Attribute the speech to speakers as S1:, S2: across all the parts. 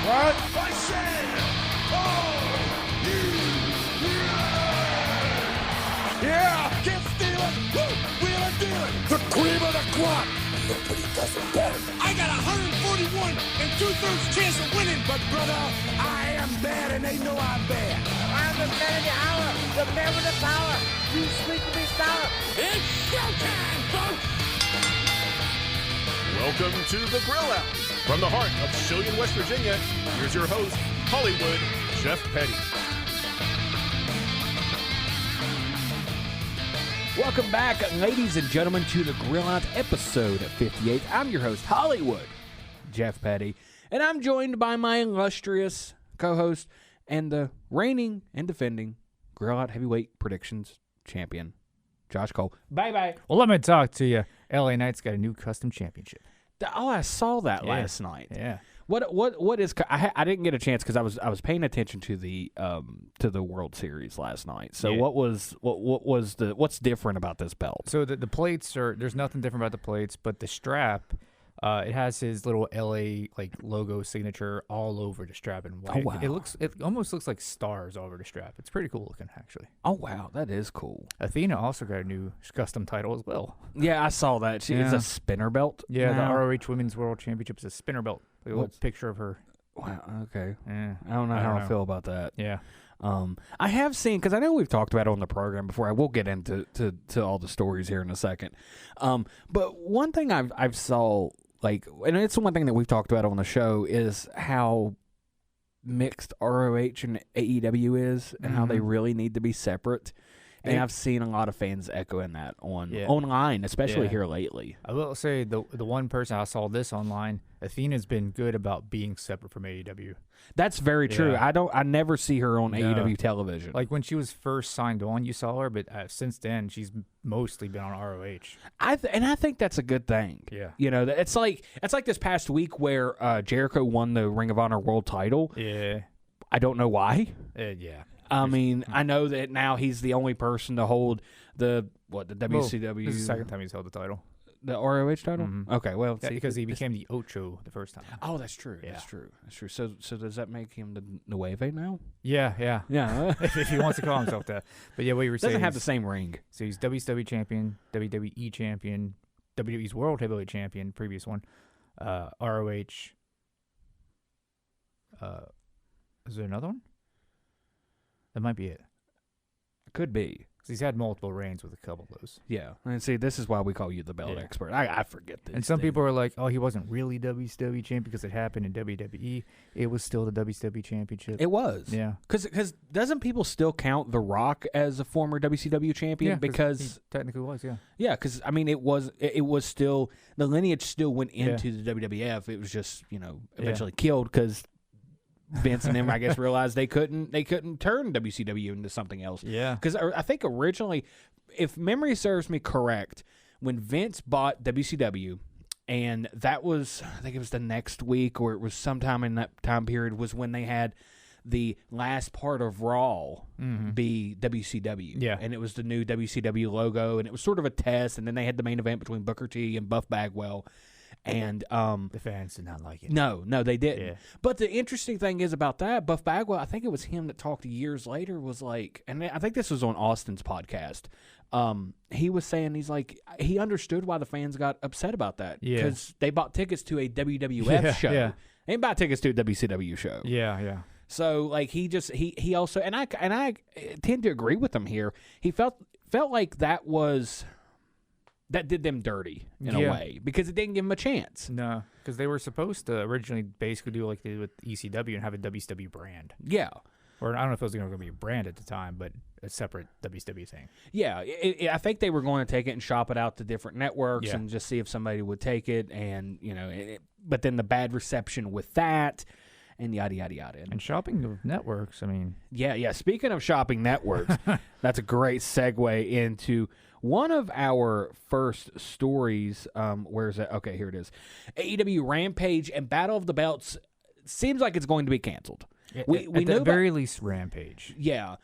S1: What? I said, oh, you. Yeah, can't steal it. Woo, wheel and deal it. The cream of the crop. Nobody does it better. I got 141 and 2/3 chance of winning. But brother, I am bad and they know I'm bad.
S2: I'm the man of the hour, the man with the power. You sleep to be sour.
S1: It's showtime, folks.
S3: Welcome to the Grill Out. From the heart of Shillian, West Virginia, here's your host, Hollywood Jeff Petty.
S4: Welcome back, ladies and gentlemen, to the Grill Out episode 58. I'm your host, Hollywood Jeff Petty, and I'm joined by my illustrious co-host and the reigning and defending Grill Out Heavyweight Predictions champion, Josh Cole. Bye-bye.
S5: Well, let me talk to you. LA Knight's got a new custom championship.
S4: Oh, I saw that last night.
S5: Yeah.
S4: What is? I didn't get a chance because I was paying attention to the World Series last night. So what's different about this belt?
S5: So the plates there's nothing different about the plates, but the strap, it has his little LA logo signature all over the strap in white.
S4: Oh, wow.
S5: It almost looks like stars all over the strap. It's pretty cool looking, actually.
S4: Oh wow, that is cool.
S5: Athena also got a new custom title as well.
S4: Yeah, I saw that. It's a spinner belt.
S5: Yeah,
S4: now.
S5: the ROH Women's World Championship is a spinner belt. A little picture of her.
S4: Wow. Okay.
S5: Yeah,
S4: I don't know how I feel about that.
S5: Yeah.
S4: I have seen, because I know we've talked about it on the program before. I will get into all the stories here in a second. But one thing I've saw, and it's the one thing that we've talked about on the show, is how mixed ROH and AEW is, and how they really need to be separate. And I've seen a lot of fans echoing that online, especially here lately.
S5: I will say the one person I saw this online, Athena's been good about being separate from AEW.
S4: That's very true.
S5: Yeah.
S4: I never see her on AEW television.
S5: Like when she was first signed on, you saw her, but since then she's mostly been on ROH.
S4: I think that's a good thing.
S5: Yeah,
S4: it's like this past week where Jericho won the Ring of Honor World Title.
S5: Yeah,
S4: I don't know why.
S5: Yeah.
S4: I mean, I know that now he's the only person to hold the WCW.
S5: This is the second time he's held the title.
S4: The ROH title?
S5: Mm-hmm.
S4: Okay, well,
S5: yeah, because he became the Ocho the first time.
S4: Oh, that's true.
S5: Yeah.
S4: That's true. So does that make him the Nueve now?
S5: Yeah. if he wants to call himself that. But yeah, what you were saying
S4: doesn't have the same ring.
S5: So he's WCW champion, WWE champion, WWE's World Heavyweight champion, previous one, ROH. Is there another one? That might be it.
S4: Could be.
S5: Because he's had multiple reigns with a couple of those.
S4: Yeah. And see, this is why we call you the belt expert. I forget this.
S5: And some people are like, oh, he wasn't really WCW champion because it happened in WWE. It was still the WCW championship.
S4: It was.
S5: Yeah.
S4: Because doesn't people still count The Rock as a former WCW champion?
S5: Yeah,
S4: because
S5: he technically was, yeah.
S4: Yeah, because, I mean, it was still, the lineage still went into the WWF. It was just, eventually killed because Vince and them, I guess, realized they couldn't turn WCW into something else.
S5: Yeah.
S4: Because I think originally, if memory serves me correct, when Vince bought WCW, and that was, I think it was the next week, or it was sometime in that time period, was when they had the last part of Raw be WCW.
S5: Yeah.
S4: And it was the new WCW logo, and it was sort of a test, and then they had the main event between Booker T and Buff Bagwell. And
S5: the fans did not like it.
S4: No, they didn't.
S5: Yeah.
S4: But the interesting thing is about that, Buff Bagwell, I think it was him that talked years later, was like, and I think this was on Austin's podcast. He was saying, he's like, he understood why the fans got upset about that.
S5: Yeah.
S4: Because they bought tickets to a WWF show.
S5: Yeah.
S4: They didn't buy tickets to a WCW show.
S5: Yeah.
S4: So like he also, and I tend to agree with him here. He felt like that did them dirty in a way because it didn't give them a chance.
S5: No, because they were supposed to originally basically do like they did with ECW and have a WCW brand.
S4: Yeah.
S5: Or I don't know if it was going to be a brand at the time, but a separate WCW thing.
S4: Yeah, I think they were going to take it and shop it out to different networks and just see if somebody would take it. And, but then the bad reception with that and yada, yada, yada.
S5: And shopping of networks, I mean.
S4: Yeah. Speaking of shopping networks, that's a great segue into one of our first stories. Where is it? Okay, here it is. AEW Rampage and Battle of the Belts seems like it's going to be canceled.
S5: We at the very least Rampage.
S4: Yeah.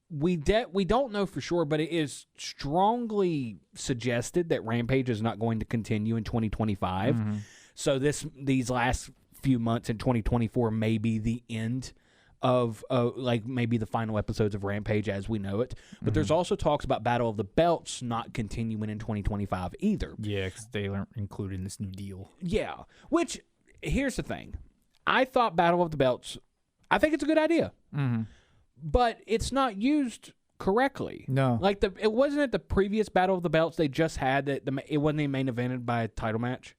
S4: We don't know for sure, but it is strongly suggested that Rampage is not going to continue in 2025. So these last few months in 2024 may be the end of like maybe the final episodes of Rampage as we know it. But there's also talks about Battle of the Belts not continuing in 2025 either.
S5: Yeah, because they aren't included in this new deal.
S4: Yeah, which, here's the thing. I thought Battle of the Belts, I think it's a good idea. But it's not used correctly.
S5: No.
S4: Like, it wasn't at the previous Battle of the Belts they just had that it wasn't even main evented by a title match.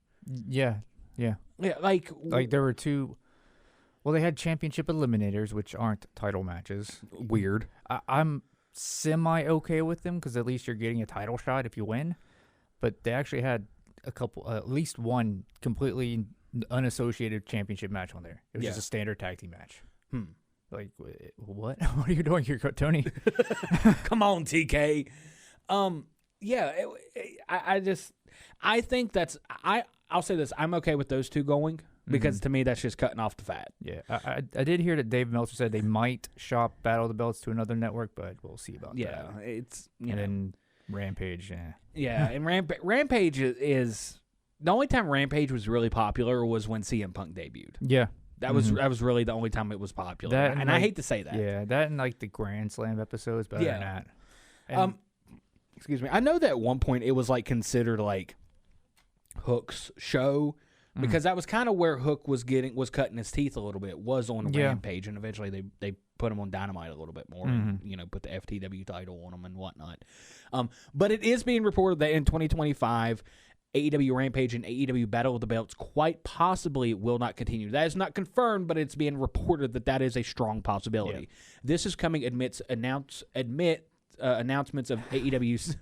S5: Yeah.
S4: Yeah, like
S5: there were two. Well, they had championship eliminators, which aren't title matches.
S4: Weird.
S5: I'm semi-okay with them because at least you're getting a title shot if you win. But they actually had at least one completely unassociated championship match on there. It was just a standard tag team match. Like, what? What are you doing here, Tony?
S4: Come on, TK. I think that's, I'll say this, I'm okay with those two going. Because to me, that's just cutting off the fat.
S5: Yeah, I did hear that Dave Meltzer said they might shop Battle of the Belts to another network, but we'll see about that.
S4: Yeah, it's
S5: then Rampage.
S4: Yeah, and Rampage is the only time Rampage was really popular was when CM Punk debuted.
S5: Yeah,
S4: that was really the only time it was popular. And I hate to say that.
S5: Yeah, that and like the Grand Slam episodes better than that. And,
S4: excuse me. I know that at one point it was like considered like Hook's show. Because that was kind of where Hook was cutting his teeth a little bit, was on Rampage, and eventually they put him on Dynamite a little bit more, and put the FTW title on him and whatnot. But it is being reported that in 2025, AEW Rampage and AEW Battle of the Belts quite possibly will not continue. That is not confirmed, but it's being reported that is a strong possibility. Yeah. This is coming amidst announcements of AEW's.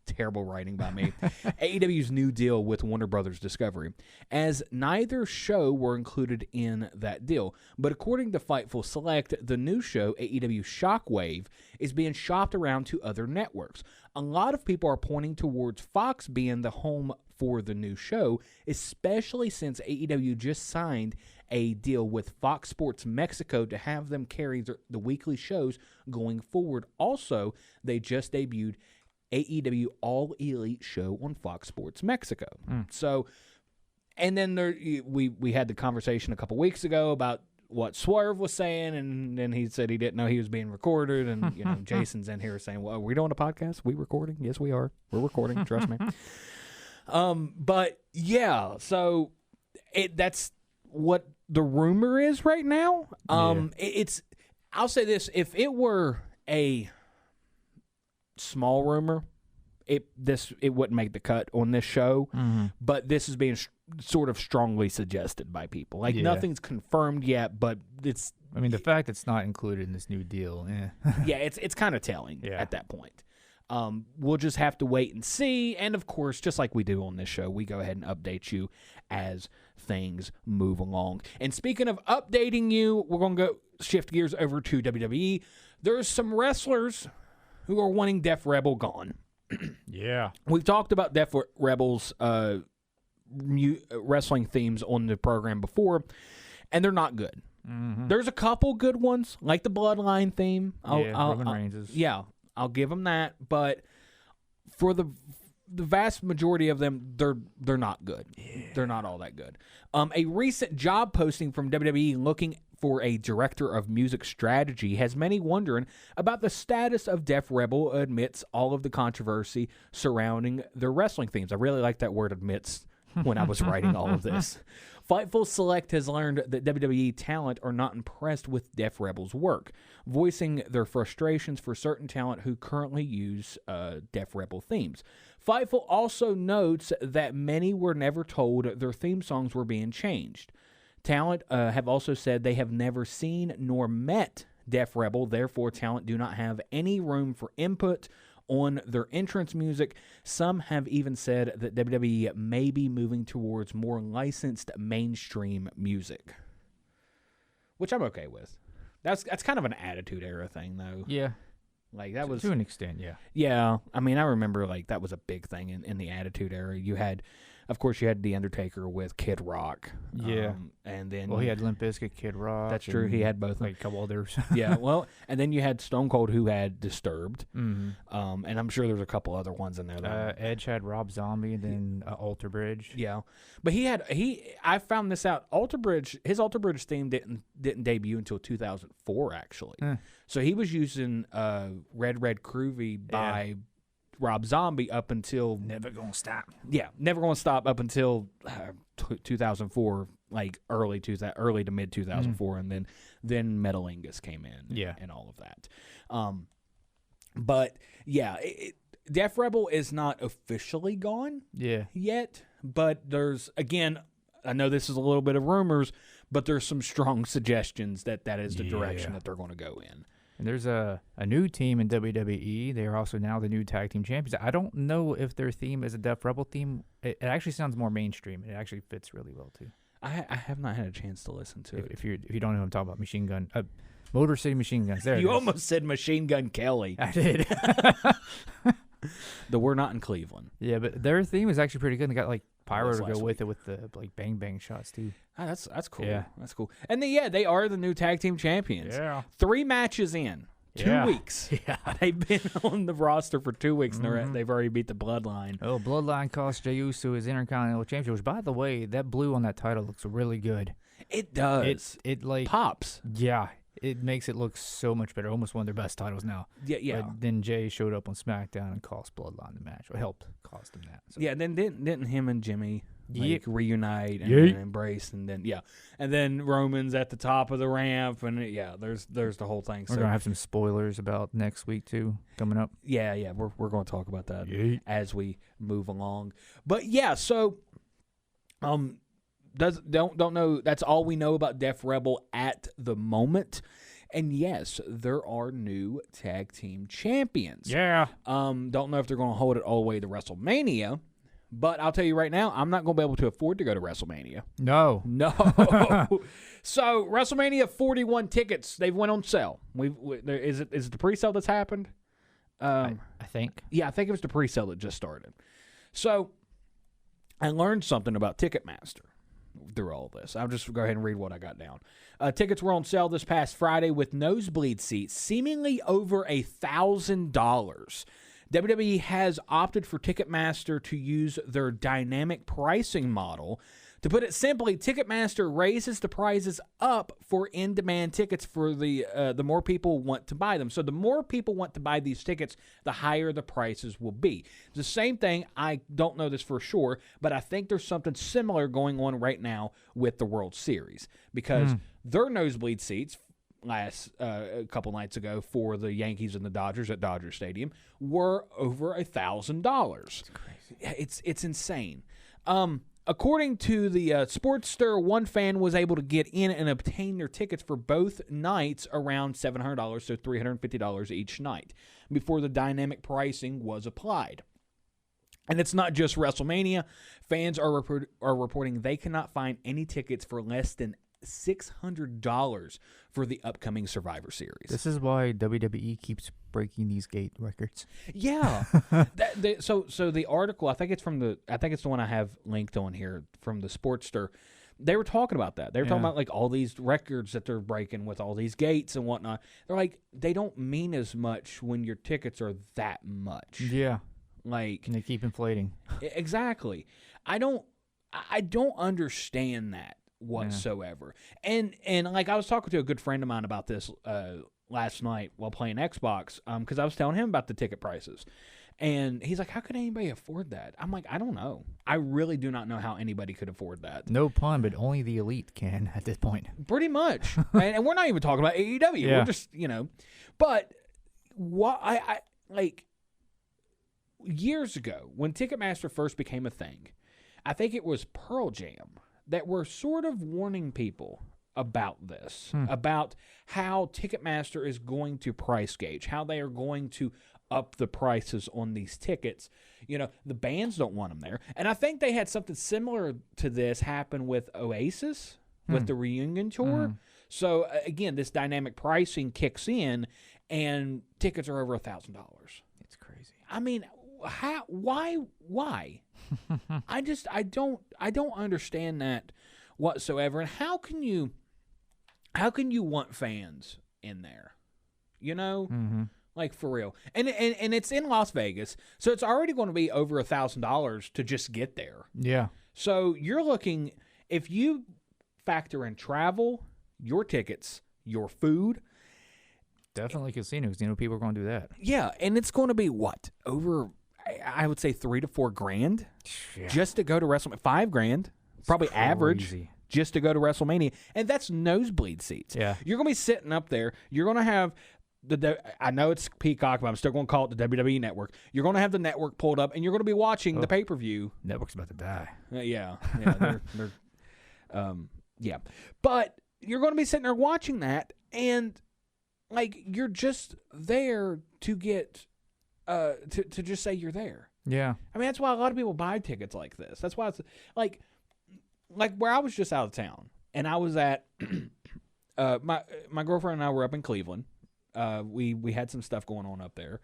S4: Terrible writing by me. AEW's new deal with Warner Brothers Discovery, as neither show were included in that deal. But according to Fightful Select, the new show, AEW Shockwave, is being shopped around to other networks. A lot of people are pointing towards Fox being the home for the new show, especially since AEW just signed a deal with Fox Sports Mexico to have them carry the weekly shows going forward. Also, they just debuted AEW All Elite show on Fox Sports Mexico. So, and then we had the conversation a couple weeks ago about what Swerve was saying, and then he said he didn't know he was being recorded, and Jason's in here saying, "Well, are we doing a podcast? We recording? Yes, we are. We're recording. Trust me." But yeah, so that's what the rumor is right now. I'll say this: if it were a small rumor, it wouldn't make the cut on this show, but this is being sort of strongly suggested by people. Like nothing's confirmed yet, but it's.
S5: I mean, the fact it's not included in this new deal.
S4: Yeah, it's kind of telling at that point. We'll just have to wait and see, and of course, just like we do on this show, we go ahead and update you as things move along. And speaking of updating you, we're going to go shift gears over to WWE. There's some wrestlers who are wanting Def Rebel gone.
S5: Yeah.
S4: We've talked about Def Rebel's wrestling themes on the program before, and they're not good. There's a couple good ones, like the Bloodline theme.
S5: Roman Reigns.
S4: Yeah, I'll give them that. But for the vast majority of them, they're not good. Yeah. They're not all that good. A recent job posting from WWE looking for a director of music strategy has many wondering about the status of Def Rebel amidst all of the controversy surrounding their wrestling themes. I really like that word "amidst" when I was writing all of this. Fightful Select has learned that WWE talent are not impressed with Def Rebel's work, voicing their frustrations for certain talent who currently use Def Rebel themes. Fightful also notes that many were never told their theme songs were being changed. Talent have also said they have never seen nor met Def Rebel, therefore talent do not have any room for input on their entrance music. Some have even said that WWE may be moving towards more licensed mainstream music, which I'm okay with. That's kind of an Attitude Era thing, though.
S5: Yeah.
S4: Like that was
S5: to an extent, yeah.
S4: Yeah, I mean, I remember like that was a big thing in the Attitude Era. You had of course, you had The Undertaker with Kid Rock.
S5: Yeah.
S4: And then...
S5: Well, he had Limp Bizkit, Kid Rock.
S4: That's true. He had both.
S5: Like a couple others.
S4: Yeah, well, and then you had Stone Cold, who had Disturbed.
S5: Mm-hmm.
S4: And I'm sure there's a couple other ones in there. That
S5: Edge had Rob Zombie and then Alter Bridge.
S4: Yeah. But I found this out. His Alter Bridge theme didn't debut until 2004, actually. So he was using Red Red Groovy by Rob Zombie up until
S5: Never Gonna Stop.
S4: Yeah, Never Gonna Stop up until 2004, like early to mid 2004, and then Metalingus came in, and all of that. But yeah, Def Rebel is not officially gone, yet. But there's, again, I know this is a little bit of rumors, but there's some strong suggestions that is the direction that they're going to go in.
S5: And there's a new team in WWE. They are also now the new tag team champions. I don't know if their theme is a Def Rebel theme. It actually sounds more mainstream. It actually fits really well too.
S4: I have not had a chance to listen to it.
S5: If you don't know who I'm talking about, Machine Gun, Motor City Machine Guns. There
S4: you almost said Machine Gun Kelly.
S5: I did.
S4: We're not in Cleveland.
S5: Yeah, but their theme is actually pretty good. They got like pyro
S4: That's
S5: to go
S4: last
S5: with it with the like bang bang shots too.
S4: That's cool.
S5: Yeah.
S4: That's cool. And they are the new tag team champions.
S5: Yeah.
S4: 3 matches in. 2 weeks.
S5: Yeah.
S4: They've been on the roster for 2 weeks, and they've already beat the Bloodline.
S5: Oh, Bloodline cost Jey Uso his Intercontinental Championship, which, by the way, that blue on that title looks really good.
S4: It does.
S5: It like
S4: pops.
S5: Yeah. It makes it look so much better. Almost one of their best titles now.
S4: Yeah.
S5: But then Jay showed up on SmackDown and cost Bloodline the match. Or helped cost him that. So.
S4: Yeah, then didn't him and Jimmy reunite and then embrace, and then Roman's at the top of the ramp, and there's the whole thing.
S5: We're gonna have some spoilers about next week too coming up.
S4: Yeah, we're gonna talk about that as we move along. But yeah, so don't know. That's all we know about Def Rebel at the moment. And yes, there are new tag team champions.
S5: Yeah.
S4: Don't know if they're going to hold it all the way to WrestleMania, but I'll tell you right now, I'm not going to be able to afford to go to WrestleMania.
S5: No.
S4: So WrestleMania 41 tickets, they've went on sale. Is it the pre-sale that's happened?
S5: I think.
S4: Yeah, I think it was the pre-sale that just started. So I learned something about Ticketmaster through all this. I'll just go ahead and read what I got down. Tickets were on sale this past Friday with nosebleed seats, seemingly over $1,000. WWE has opted for Ticketmaster to use their dynamic pricing model. To put it simply, Ticketmaster raises the prices up for in-demand tickets for the more people want to buy them. So the more people want to buy these tickets, the higher the prices will be. It's the same thing. I don't know this for sure, but I think there's something similar going on right now with the World Series because their nosebleed seats a couple nights ago for the Yankees and the Dodgers at Dodger Stadium were over $1,000. That's crazy. It's insane. According to the Sportster, one fan was able to get in and obtain their tickets for both nights around $700, so $350 each night, before the dynamic pricing was applied. And it's not just WrestleMania. Fans are reporting they cannot find any tickets for less than $600 for the upcoming Survivor Series.
S5: This is why WWE keeps breaking these gate records.
S4: Yeah. So the article, I think it's the one I have linked on here from the Sportster. They were talking about that. They were talking about like all these records that they're breaking with all these gates and whatnot. They're like, they don't mean as much when your tickets are that much.
S5: Yeah.
S4: Like,
S5: and they keep inflating.
S4: Exactly. I don't understand that whatsoever. And like I was talking to a good friend of mine about this last night while playing Xbox because I was telling him about the ticket prices. And he's like, how could anybody afford that? I'm like, I don't know. I really do not know how anybody could afford that.
S5: No pun, but only the elite can at this point.
S4: Pretty much. and we're not even talking about AEW.
S5: Yeah.
S4: We're just, But what I like years ago when Ticketmaster first became a thing, I think it was Pearl Jam that were sort of warning people about this, about how Ticketmaster is going to price gauge, how they are going to up the prices on these tickets. The bands don't want them there. And I think they had something similar to this happen with Oasis, with the reunion tour. So, again, this dynamic pricing kicks in, and tickets are over $1,000.
S5: It's crazy.
S4: I mean, why? I don't understand that whatsoever. And how can you want fans in there? You know?
S5: Mm-hmm.
S4: Like, for real. And it's in Las Vegas, so it's already going to be over $1,000 to just get there.
S5: Yeah.
S4: So you're looking, if you factor in travel, your tickets, your food.
S5: Definitely casinos. You know, people are going to do that.
S4: Yeah, and it's going to be what? Over, I would say $3,000 to $4,000 just to go to WrestleMania. $5,000, probably average, just to go to WrestleMania. And that's nosebleed seats.
S5: Yeah.
S4: You're going to be sitting up there. You're going to have I know it's Peacock, but I'm still going to call it the WWE Network. You're going to have the network pulled up, and you're going to be watching the pay-per-view.
S5: Network's about to die.
S4: Yeah. Yeah. But you're going to be sitting there watching that, and like you're just there to get to just say you're there.
S5: Yeah.
S4: I mean, that's why a lot of people buy tickets like this. That's why it's like where I was just out of town, and I was at my girlfriend and I were up in Cleveland. We had some stuff going on up there,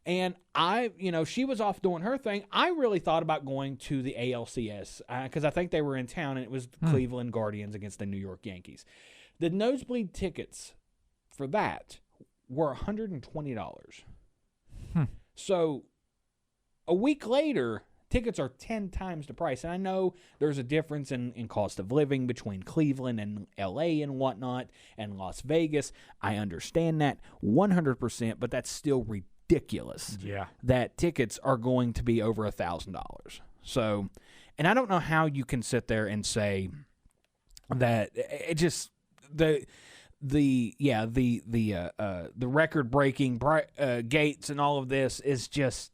S4: and she was off doing her thing. I really thought about going to the ALCS because I think they were in town, and it was Cleveland Guardians against the New York Yankees. The nosebleed tickets for that were $120. So a week later, tickets are 10 times the price. And I know there's a difference in cost of living between Cleveland and LA and whatnot and Las Vegas. I understand that 100%, but that's still ridiculous.
S5: Yeah. That
S4: tickets are going to be over $1,000. So, and I don't know how you can sit there and say that it just the record breaking gates and all of this is just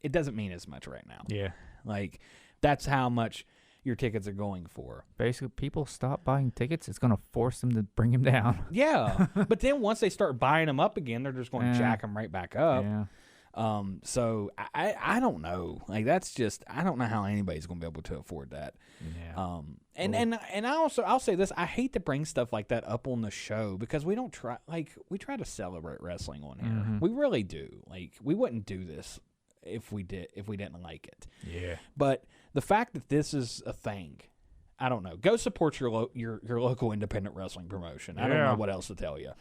S4: it doesn't mean as much right now.
S5: Yeah.
S4: Like, that's how much your tickets are going for.
S5: Basically, people stop buying tickets. It's going to force them to bring them down.
S4: Yeah. But then once they start buying them up again, they're just going to jack them right back up.
S5: Yeah.
S4: So I don't know. Like, that's just, I don't know how anybody's going to be able to afford that.
S5: Yeah.
S4: And I'll say this, I hate to bring stuff like that up on the show because we try to celebrate wrestling on here.
S5: Mm-hmm.
S4: We really do. Like, we wouldn't do this if we didn't like it.
S5: Yeah.
S4: But the fact that this is a thing, I don't know. Go support your local independent wrestling promotion. I don't know what else to tell you.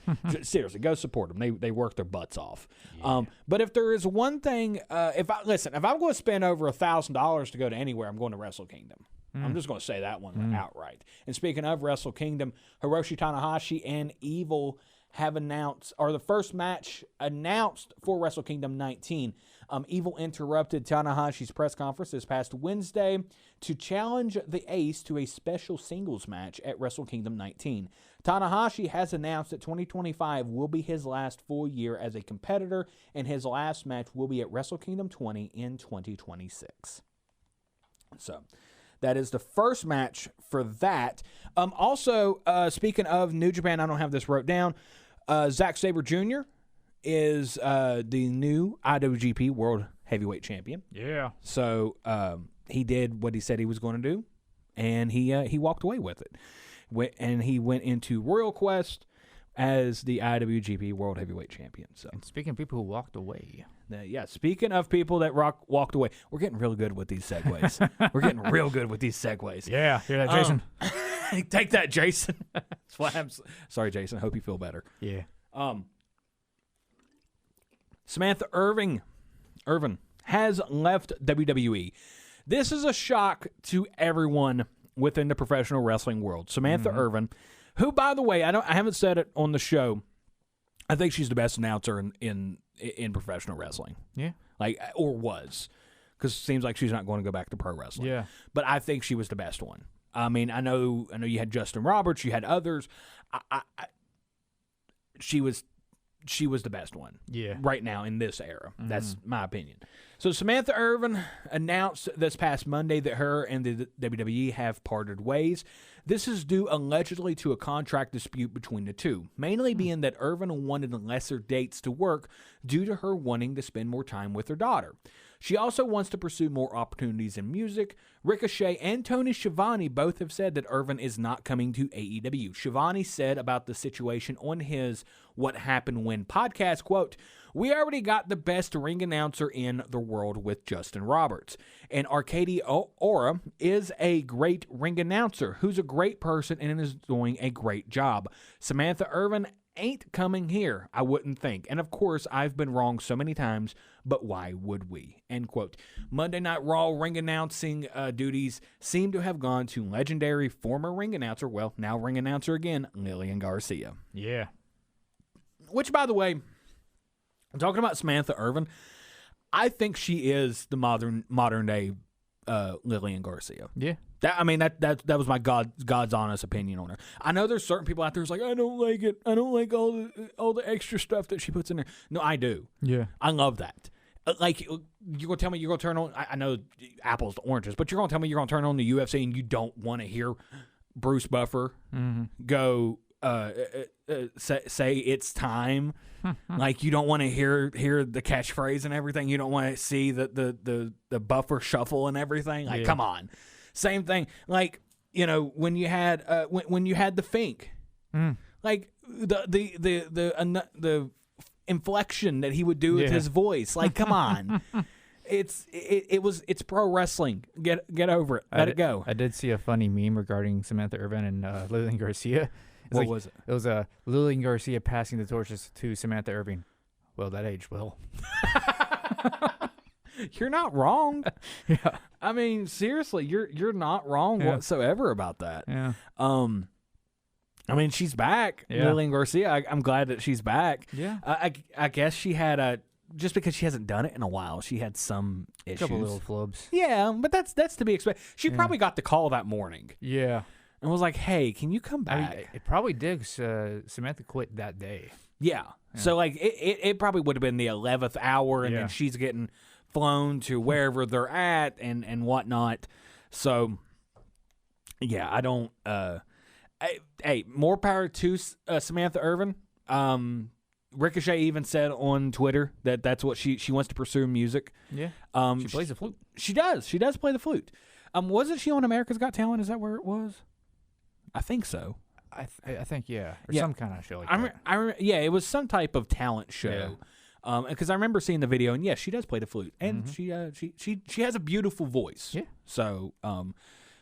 S4: Seriously, go support them. They work their butts off. Yeah. But if there is one thing, if I'm going to spend over $1,000 to go to anywhere, I'm going to Wrestle Kingdom. I'm just going to say that one outright. And speaking of Wrestle Kingdom, Hiroshi Tanahashi and Evil have announced, or the first match announced for Wrestle Kingdom 19. Evil interrupted Tanahashi's press conference this past Wednesday to challenge the Ace to a special singles match at Wrestle Kingdom 19. Tanahashi has announced that 2025 will be his last full year as a competitor, and his last match will be at Wrestle Kingdom 20 in 2026. So, that is the first match for that. Also, speaking of New Japan, I don't have this wrote down. Zack Sabre Jr. is the new IWGP World Heavyweight Champion.
S5: Yeah.
S4: So he did what he said he was going to do, and he walked away with it. And he went into Royal Quest as the IWGP World Heavyweight Champion. So,
S5: and speaking of people who walked away.
S4: Speaking of people that walked away, we're getting real good with these segues. We're getting real good with these segues.
S5: Yeah, hear that, Jason?
S4: Take that, Jason. Sorry, Jason. Hope you feel better.
S5: Yeah.
S4: Samantha Irvin has left WWE. This is a shock to everyone within the professional wrestling world. Samantha Irvin, who, by the way, I haven't said it on the show. I think she's the best announcer in professional wrestling.
S5: Yeah.
S4: Or was. Because it seems like she's not going to go back to pro wrestling.
S5: Yeah.
S4: But I think she was the best one. I mean, I know you had Justin Roberts, you had others. She was the best one.
S5: Yeah.
S4: Right now in this era. That's my opinion. So Samantha Irvin announced this past Monday that her and the WWE have parted ways. This is due allegedly to a contract dispute between the two, mainly being that Irvin wanted lesser dates to work due to her wanting to spend more time with her daughter. She also wants to pursue more opportunities in music. Ricochet and Tony Schiavone both have said that Irvin is not coming to AEW. Schiavone said about the situation on his What Happened When podcast, quote, We already got the best ring announcer in the world with Justin Roberts. And Arcady Ora is a great ring announcer who's a great person and is doing a great job. Samantha Irvin ain't coming here, I wouldn't think. And of course, I've been wrong so many times, but why would we? End quote. Monday Night Raw ring announcing duties seem to have gone to legendary former ring announcer, well, now ring announcer again, Lillian Garcia.
S5: Yeah.
S4: Which, by the way, I'm talking about Samantha Irvin. I think she is the modern day Lillian Garcia.
S5: Yeah.
S4: That was my God's honest opinion on her. I know there's certain people out there who's like, I don't like it. I don't like all the extra stuff that she puts in there. No, I do.
S5: Yeah.
S4: I love that. Like, you're going to tell me you're going to turn on, I know apples to oranges, but you're going to tell me you're going to turn on the UFC and you don't want to hear Bruce Buffer go say it's time. Like, you don't want to hear the catchphrase and everything. You don't want to see the Buffer shuffle and everything. Like, come on. Same thing, like, when you had the Fink, like the inflection that he would do with his voice. Like, come on, it's pro wrestling. Get over it. Let it go.
S5: I did see a funny meme regarding Samantha Irvin and Lillian Garcia.
S4: What was it?
S5: It was Lillian Garcia passing the torches to Samantha Irvin. Well, that aged well.
S4: You're not wrong.
S5: Yeah.
S4: I mean, seriously, you're not wrong whatsoever about that.
S5: Yeah.
S4: I mean, she's back.
S5: Yeah.
S4: Lillian Garcia. I'm glad that she's back.
S5: Yeah.
S4: I guess she had just because she hasn't done it in a while, she had some issues.
S5: Couple little flubs.
S4: Yeah, but that's to be expected. She probably got the call that morning.
S5: Yeah.
S4: And was like, "Hey, can you come back?"
S5: I mean, it probably did. Samantha quit that day.
S4: Yeah. So like it probably would have been the 11th hour, and then she's getting flown to wherever they're at and whatnot. So yeah, I don't. Hey, more power to Samantha Irvin. Ricochet even said on Twitter that that's what she wants to pursue music.
S5: Yeah. She plays the flute.
S4: She does. She does play the flute. Wasn't she on America's Got Talent? Is that where it was? I think so.
S5: I think or some kind of show like
S4: that. It was some type of talent show. Because I remember seeing the video, and yes, she does play the flute, and she has a beautiful voice.
S5: Yeah.
S4: So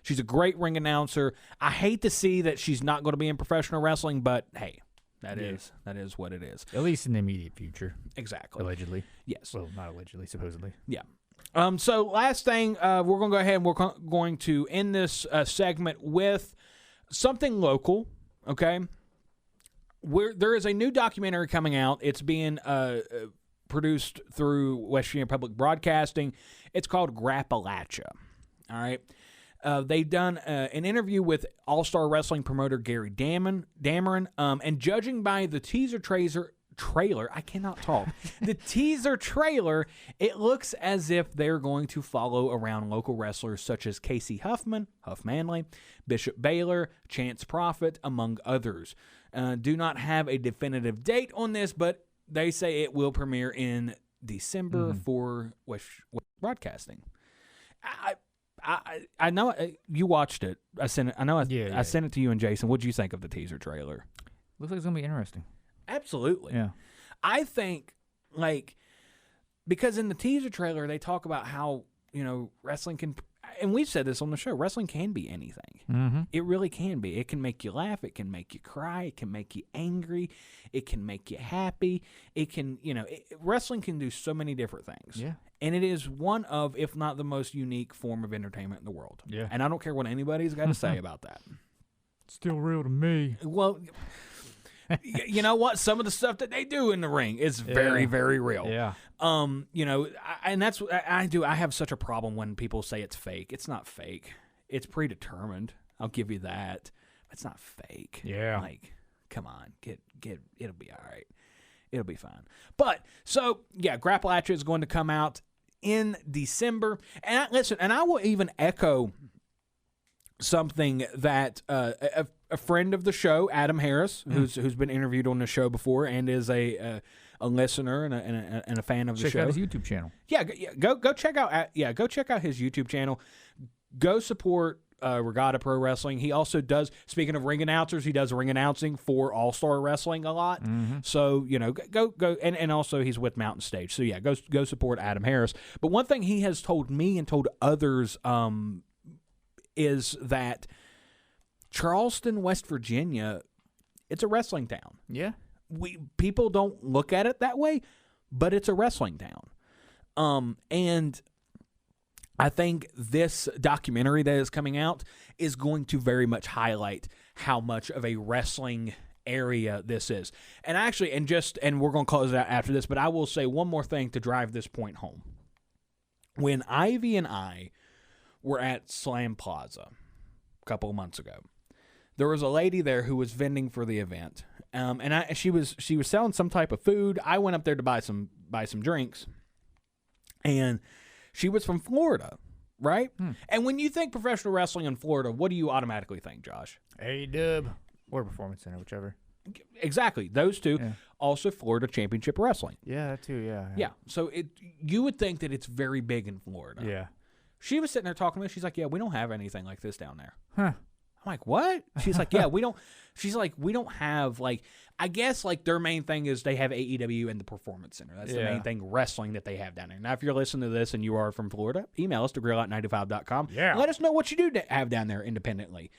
S4: she's a great ring announcer. I hate to see that she's not going to be in professional wrestling, but hey, that is what it is.
S5: At least in the immediate future.
S4: Exactly.
S5: Allegedly.
S4: Yes.
S5: Well, not allegedly, supposedly.
S4: Yeah. So last thing, we're going to go ahead and we're going to end this segment with something local. Okay. There is a new documentary coming out. It's being produced through West Virginia Public Broadcasting. It's called Grappalachia. All right. They've done an interview with All-Star Wrestling promoter Gary Dameron, and judging by the teaser trailer, I cannot talk. The teaser trailer, it looks as if they're going to follow around local wrestlers such as Casey Huffman, Huff Manley, Bishop Baylor, Chance Prophet, among others. Do not have a definitive date on this, but they say it will premiere in December for West Broadcasting. I know you watched it. I sent it. I sent it to you and Jason. What did you think of the teaser trailer?
S5: Looks like it's gonna be interesting.
S4: Absolutely.
S5: Yeah.
S4: I think because in the teaser trailer they talk about how wrestling can, and we've said this on the show, wrestling can be anything.
S5: Mm-hmm.
S4: It really can be. It can make you laugh. It can make you cry. It can make you angry. It can make you happy. It can, wrestling can do so many different things.
S5: Yeah.
S4: And it is one of, if not the most unique form of entertainment in the world.
S5: Yeah.
S4: And I don't care what anybody's got to say about that.
S5: Still real to me.
S4: Well, you know what? Some of the stuff that they do in the ring is very, very real.
S5: Yeah.
S4: And that's what I do. I have such a problem when people say it's fake. It's not fake. It's predetermined. I'll give you that. It's not fake.
S5: Yeah.
S4: Like, come on, get. It'll be all right. It'll be fine. But so yeah, Grappalachia is going to come out in December. And I will even echo something that a friend of the show, Adam Harris, who's been interviewed on the show before and is a listener and a fan of the show.
S5: Check out his YouTube channel.
S4: Yeah, go check out his YouTube channel. Go support Regatta Pro Wrestling. He also does, speaking of ring announcers, he does ring announcing for All-Star Wrestling a lot. So, go, and also he's with Mountain Stage. So, yeah, go support Adam Harris. But one thing he has told me and told others is that Charleston, West Virginia, it's a wrestling town.
S5: Yeah.
S4: People don't look at it that way, but it's a wrestling town. And I think this documentary that is coming out is going to very much highlight how much of a wrestling area this is. And actually, and we're going to close it out after this, but I will say one more thing to drive this point home. When Ivy and I were at Slam Plaza a couple of months ago, there was a lady there who was vending for the event. And she was selling some type of food. I went up there to buy some drinks. And she was from Florida, right? And when you think professional wrestling in Florida, what do you automatically think, Josh?
S5: A-Dub or Performance Center, whichever.
S4: Exactly. Those two. Yeah. Also Florida Championship Wrestling.
S5: Yeah, that too, yeah.
S4: Yeah. So you would think that it's very big in Florida.
S5: Yeah.
S4: She was sitting there talking to me. She's like, yeah, we don't have anything like this down there. Huh. I'm like, what? She's like, yeah, we don't. She's like, we don't have, like, I guess, like, their main thing is they have AEW and the Performance Center. That's the main thing, wrestling, that they have down there. Now, if you're listening to this and you are from Florida, email us to grillout95.com. Yeah. Let us know what you do have down there independently,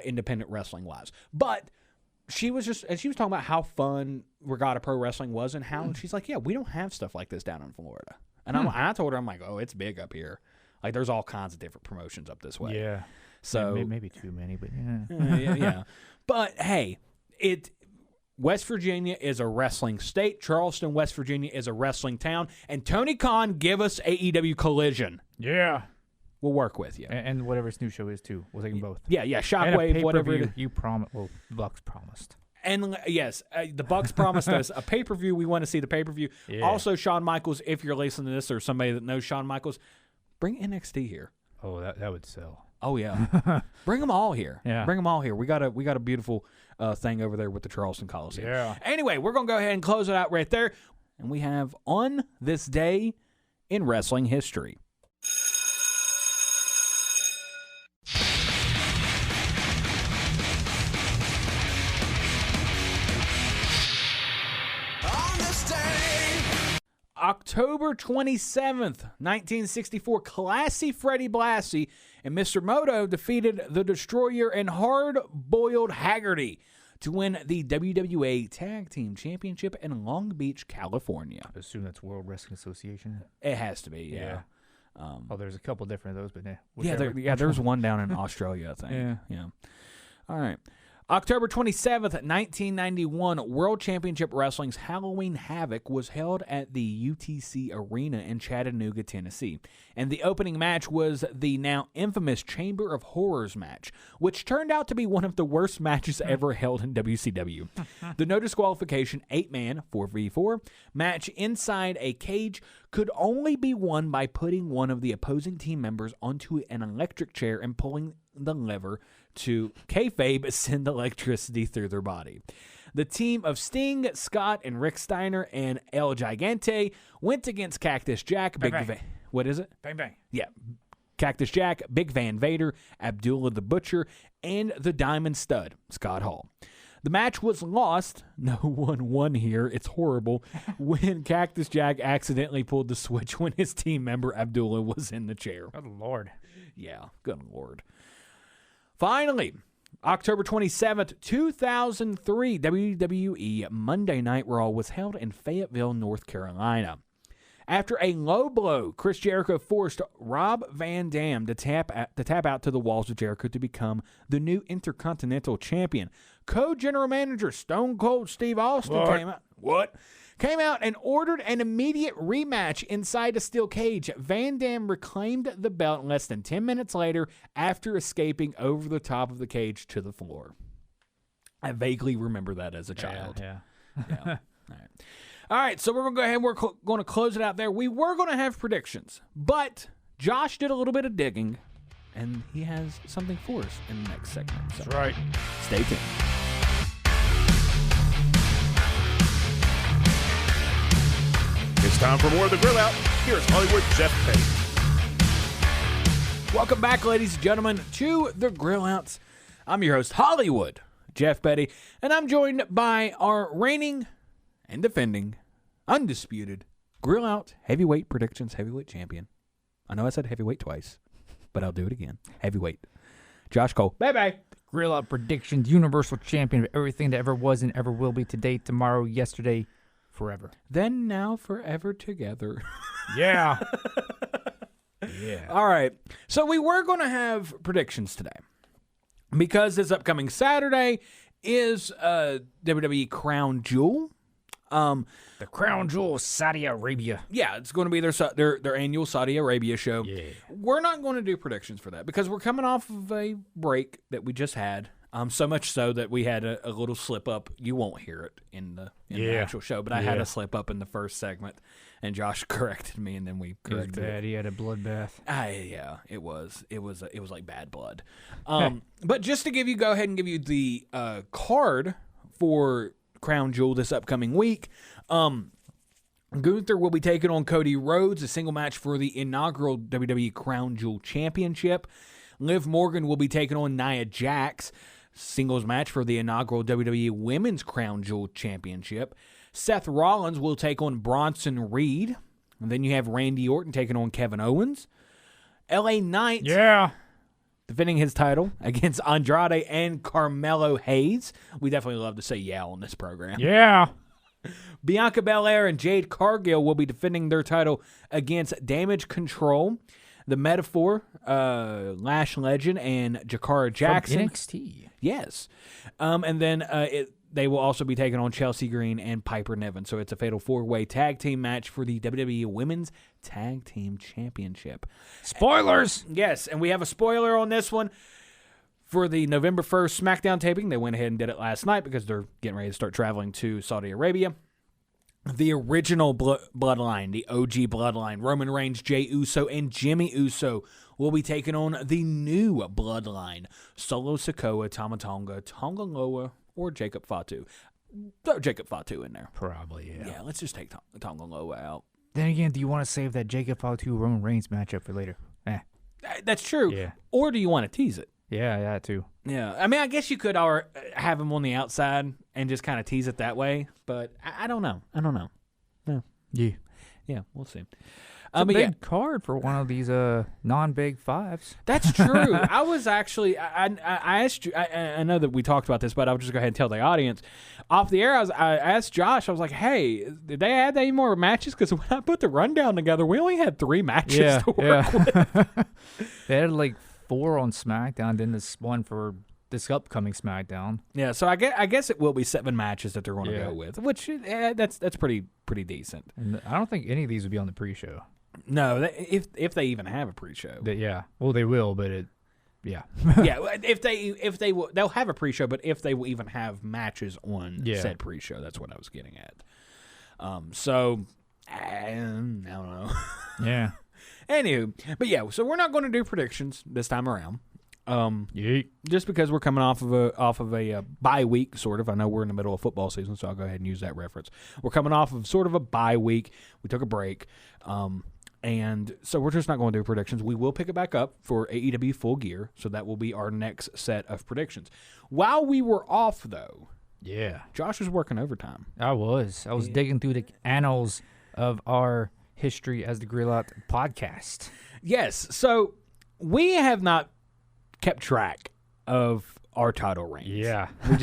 S4: independent wrestling-wise. But she was talking about how fun Regatta Pro Wrestling was and how, she's like, yeah, we don't have stuff like this down in Florida. And I told her, I'm like, oh, it's big up here. Like, there's all kinds of different promotions up this way.
S5: Yeah.
S4: So
S5: maybe too many, but
S4: yeah. But hey, West Virginia is a wrestling state. Charleston, West Virginia is a wrestling town. And Tony Khan, give us AEW Collision.
S5: Yeah.
S4: We'll work with you.
S5: And whatever his new show is too. We'll take them both.
S4: Yeah. Shockwave, whatever.
S5: You promised. Well, the Bucks promised.
S4: And yes, the Bucks promised us a pay-per-view. We want to see the pay-per-view. Yeah. Also, Shawn Michaels, if you're listening to this or somebody that knows Shawn Michaels, bring NXT here.
S5: Oh, that would sell.
S4: Oh yeah, bring them all here.
S5: Yeah,
S4: bring them all here. We got a beautiful thing over there with the Charleston Coliseum.
S5: Yeah.
S4: Anyway, we're gonna go ahead and close it out right there, and we have on this day in wrestling history. October 27th, 1964, Classy Freddie Blassie and Mr. Moto defeated the Destroyer and Hard-Boiled Haggerty to win the WWA Tag Team Championship in Long Beach, California.
S5: I assume that's World Wrestling Association.
S4: It has to be, yeah.
S5: Well, there's a couple different of those, but
S4: there's one down in Australia, I think. Yeah. All right. October 27th, 1991, World Championship Wrestling's Halloween Havoc was held at the UTC Arena in Chattanooga, Tennessee. And the opening match was the now infamous Chamber of Horrors match, which turned out to be one of the worst matches ever held in WCW. The no disqualification 8-man 4v4 match inside a cage could only be won by putting one of the opposing team members onto an electric chair and pulling the lever to kayfabe send electricity through their body. The team of Sting, Scott, and Rick Steiner and El Gigante went against Cactus Jack, what is it?
S5: Bang Bang.
S4: Yeah. Cactus Jack, Big Van Vader, Abdullah the Butcher, and the Diamond Stud, Scott Hall. The match was lost. No one won here. It's horrible. When Cactus Jack accidentally pulled the switch when his team member Abdullah was in the chair.
S5: Good Lord.
S4: Yeah, good Lord. Finally, October 27th, 2003, WWE Monday Night Raw was held in Fayetteville, North Carolina. After a low blow, Chris Jericho forced Rob Van Dam to tap out to the walls of Jericho to become the new Intercontinental Champion. Co-general manager Stone Cold Steve Austin came out and ordered an immediate rematch inside a steel cage. Van Dam reclaimed the belt less than 10 minutes later after escaping over the top of the cage to the floor. I vaguely remember that as a child.
S5: Yeah.
S4: All right, so we're going to go ahead. We're going to close it out there. We were going to have predictions, but Josh did a little bit of digging, and he has something for us in the next segment. So
S5: that's right.
S4: Stay tuned.
S3: It's time for more of the Grill Out. Here's Hollywood Jeff Petty.
S4: Welcome back, ladies and gentlemen, to the Grill Outs. I'm your host, Hollywood, Jeff Petty, and I'm joined by our reigning and defending, undisputed Grill Out Heavyweight Predictions Heavyweight Champion. I know I said heavyweight twice, but I'll do it again. Heavyweight. Josh Cole. Bye-bye.
S5: Grill Out Predictions, Universal Champion of everything that ever was and ever will be, today, tomorrow, yesterday, forever.
S4: Then, now, forever together.
S5: Yeah. Yeah.
S4: All right. So we were going to have predictions today because this upcoming Saturday is WWE Crown Jewel.
S5: The Crown Jewel of Saudi Arabia.
S4: Yeah, it's going to be their annual Saudi Arabia show.
S5: Yeah.
S4: We're not going to do predictions for that because we're coming off of a break that we just had. So much so that we had a little slip up. You won't hear it in the actual show, but I had a slip up in the first segment, and Josh corrected me, and then we corrected it.
S5: Bad. He had a bloodbath.
S4: Yeah, it was like bad blood. But just to go ahead and give you the card for Crown Jewel this upcoming week. Gunther will be taking on Cody Rhodes, a single match for the inaugural WWE Crown Jewel Championship. Liv Morgan will be taking on Nia Jax, singles match for the inaugural WWE Women's Crown Jewel Championship. Seth Rollins will take on Bronson Reed. And then you have Randy Orton taking on Kevin Owens. LA Knight defending his title against Andrade and Carmelo Hayes. We definitely love to say yeah on this program.
S5: Yeah.
S4: Bianca Belair and Jade Cargill will be defending their title against Damage Control, The Metaphor, Lash Legend, and Jakara Jackson.
S5: From NXT.
S4: Yes. And then they will also be taking on Chelsea Green and Piper Niven. So it's a fatal four-way tag team match for the WWE Women's Tag Team Championship.
S5: Spoilers!
S4: Yes, and we have a spoiler on this one. For the November 1st SmackDown taping, they went ahead and did it last night because they're getting ready to start traveling to Saudi Arabia. The original bloodline, the OG bloodline, Roman Reigns, Jey Uso, and Jimmy Uso will be taking on the new bloodline, Solo Sikoa, Tama Tonga, Tonga Loa, or Jacob Fatu. Throw Jacob Fatu in there.
S5: Probably, yeah.
S4: Yeah, let's just take Tonga Loa out.
S5: Then again, do you want to save that Jacob Fatu Roman Reigns matchup for later?
S4: That's true.
S5: Yeah.
S4: Or do you want to tease it?
S5: Yeah, too.
S4: Yeah, I mean, I guess you could have him on the outside and just kind of tease it that way, but I don't know. Yeah, we'll see.
S5: It's a big card for one of these non-big fives.
S4: That's true. I was actually I asked you. I know that we talked about this, but I'll just go ahead and tell the audience off the air. I asked Josh. I was like, "Hey, did they add any more matches?" Because when I put the rundown together, we only had 3 matches to work with.
S5: They had like 4 on SmackDown, then this one for this upcoming SmackDown.
S4: Yeah, so I guess it will be 7 matches that they're going to go with, which that's pretty decent.
S5: And I don't think any of these would be on the pre-show.
S4: No, if they even have a pre-show.
S5: Well, they will, but yeah,
S4: if they will, they'll have a pre-show, but if they will even have matches on said pre-show, that's what I was getting at. So I don't know.
S5: Yeah.
S4: Anywho, but yeah, so we're not going to do predictions this time around. Just because we're coming off of a bye week, sort of. I know we're in the middle of football season, so I'll go ahead and use that reference. We're coming off of sort of a bye week. We took a break, and so we're just not going to do predictions. We will pick it back up for AEW Full Gear, so that will be our next set of predictions. While we were off, though, Josh was working overtime.
S5: I was digging through the annals of our history as the Grill Out podcast.
S4: Yes, so we have not kept track of our title reigns.
S5: Yeah.
S4: We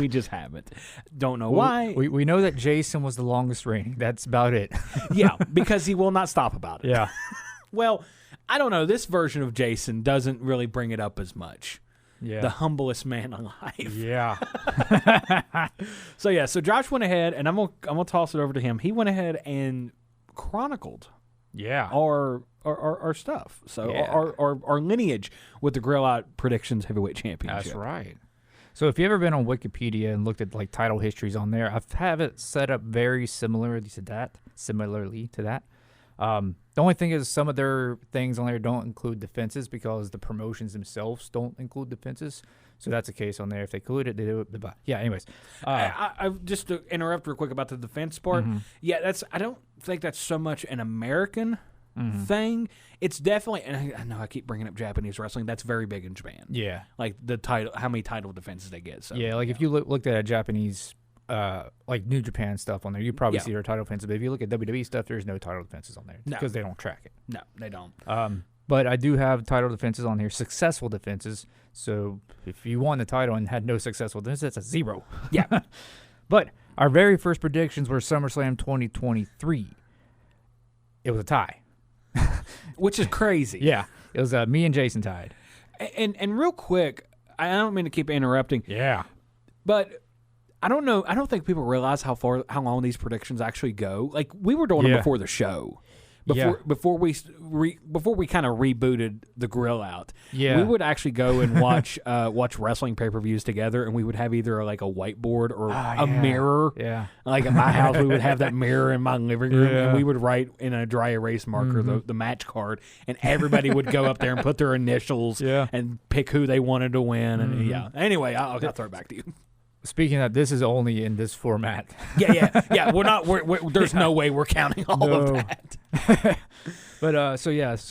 S4: just haven't. Don't know why.
S5: We know that Jason was the longest reigning. That's about it.
S4: Yeah, because he will not stop about it.
S5: Yeah.
S4: Well, I don't know. This version of Jason doesn't really bring it up as much.
S5: Yeah.
S4: The humblest man alive.
S5: Yeah.
S4: So Josh went ahead, and I'm gonna toss it over to him. He went ahead and chronicled our stuff. So our lineage with the Grill Out Predictions Heavyweight Championship.
S5: That's right. So if you've ever been on Wikipedia and looked at like title histories on there, I have it set up very similarly to that. The only thing is some of their things on there don't include defenses because the promotions themselves don't include defenses. So that's the case on there. If they include it, they do it. But yeah, anyways.
S4: I just to interrupt real quick about the defense part.
S5: Mm-hmm.
S4: Yeah, I don't think that's so much an American thing, it's definitely, and I know I keep bringing up Japanese wrestling, that's very big in Japan.
S5: Yeah.
S4: Like the title, how many title defenses they get. So
S5: Yeah, like if you looked at a Japanese, like New Japan stuff on there, you'd probably see their title defenses. But if you look at WWE stuff, there's no title defenses on there because they don't track it.
S4: No, they don't.
S5: But I do have title defenses on here, successful defenses. So if you won the title and had no successful defenses, that's a 0.
S4: Yeah.
S5: But our very first predictions were SummerSlam 2023. It was a tie.
S4: Which is crazy.
S5: Yeah. It was me and Jason tied.
S4: And real quick, I don't mean to keep interrupting.
S5: Yeah.
S4: But I don't know. I don't think people realize how long these predictions actually go. Like we were doing them before the show. Before we kind of rebooted the grill out, we would actually go and watch wrestling pay-per-views together, and we would have either like a whiteboard or a mirror.
S5: Yeah,
S4: like at my house, we would have that mirror in my living room, and we would write in a dry erase marker the match card, and everybody would go up there and put their initials and pick who they wanted to win. And anyway, I'll throw it back to you.
S5: Speaking of, this is only in this format.
S4: Yeah. We're not. There's no way we're counting all of that.
S5: But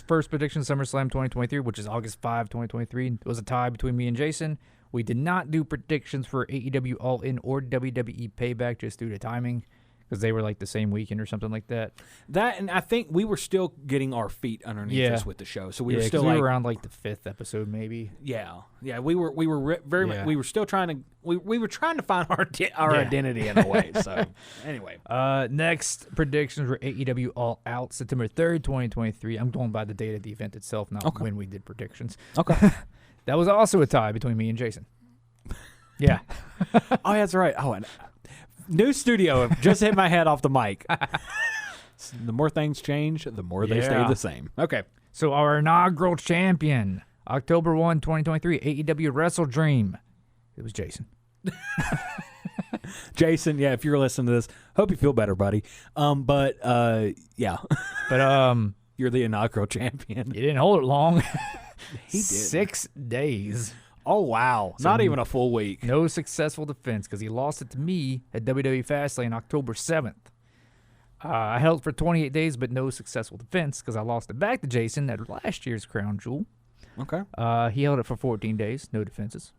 S5: first prediction SummerSlam 2023, which is August 5, 2023, it was a tie between me and Jason. We did not do predictions for AEW All In or WWE Payback just due to timing, because they were like the same weekend or something like that.
S4: That, and I think we were still getting our feet underneath us with the show, so we were still
S5: we were around like the 5th episode maybe.
S4: Yeah, we were very much, we were still trying to we were trying to find our identity in a way. So anyway,
S5: next predictions were AEW All Out September 3rd, 2023. I'm going by the date of the event itself, not when we did predictions.
S4: Okay,
S5: that was also a tie between me and Jason. Yeah.
S4: Oh, that's right. Oh, and new studio, just hit my head off the mic. The more things change, the more they stay the same. Okay.
S5: So our inaugural champion, October 1, 2023, AEW Wrestle Dream. It was Jason.
S4: Jason, if you're listening to this, hope you feel better, buddy. But you're the inaugural champion.
S5: He didn't hold it long.
S4: He did.
S5: 6 days.
S4: Oh, wow.
S5: So
S4: not even a full week.
S5: No successful defense because he lost it to me at WWE Fastlane October 7th. I held it for 28 days, but no successful defense because I lost it back to Jason at last year's Crown Jewel.
S4: Okay.
S5: He held it for 14 days, no defenses,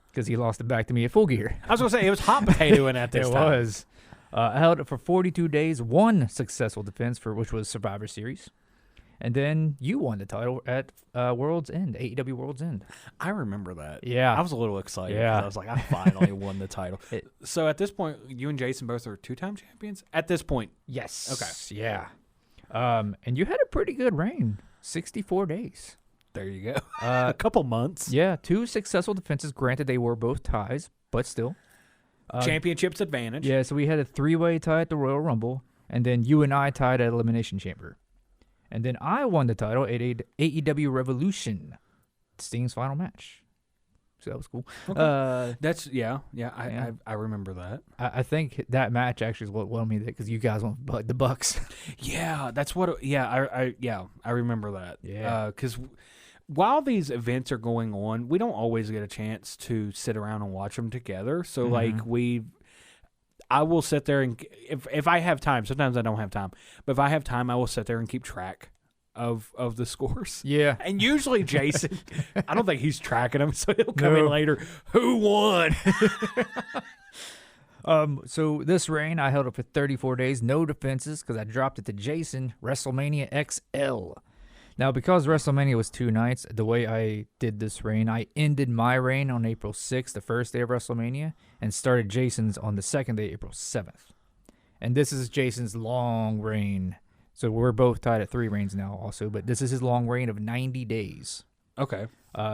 S5: because he lost it back to me at Full Gear.
S4: I was going to say, it was hot potatoing at this time.
S5: It was. I held it for 42 days, one successful defense, which was Survivor Series. And then you won the title at World's End, AEW World's End.
S4: I remember that.
S5: Yeah.
S4: I was a little excited. Yeah. I was like, I finally won the title. So at this point, you and Jason both are 2-time champions? At this point?
S5: Yes.
S4: Okay.
S5: Yeah. And you had a pretty good reign, 64 days.
S4: There you go. A couple months.
S5: Yeah, 2 successful defenses. Granted, they were both ties, but still.
S4: Championships advantage.
S5: Yeah, so we had a 3-way tie at the Royal Rumble, and then you and I tied at Elimination Chamber. And then I won the title at AEW Revolution, Sting's final match. So that was cool.
S4: Okay. That's I remember that.
S5: I think that match actually is what won me that because you guys won the Bucks.
S4: Yeah, that's what. I remember that.
S5: Yeah,
S4: because while these events are going on, we don't always get a chance to sit around and watch them together. So I will sit there and if I have time. Sometimes I don't have time, but if I have time, I will sit there and keep track of the scores.
S5: Yeah,
S4: and usually Jason, I don't think he's tracking them, so he'll come in later. Who won?
S5: So this reign, I held it for 34 days, no defenses, because I dropped it to Jason. WrestleMania XL. Now, because WrestleMania was 2 nights, the way I did this reign, I ended my reign on April 6th, the first day of WrestleMania, and started Jason's on the second day, April 7th. And this is Jason's long reign. So we're both tied at 3 reigns now also, but this is his long reign of 90 days.
S4: Okay.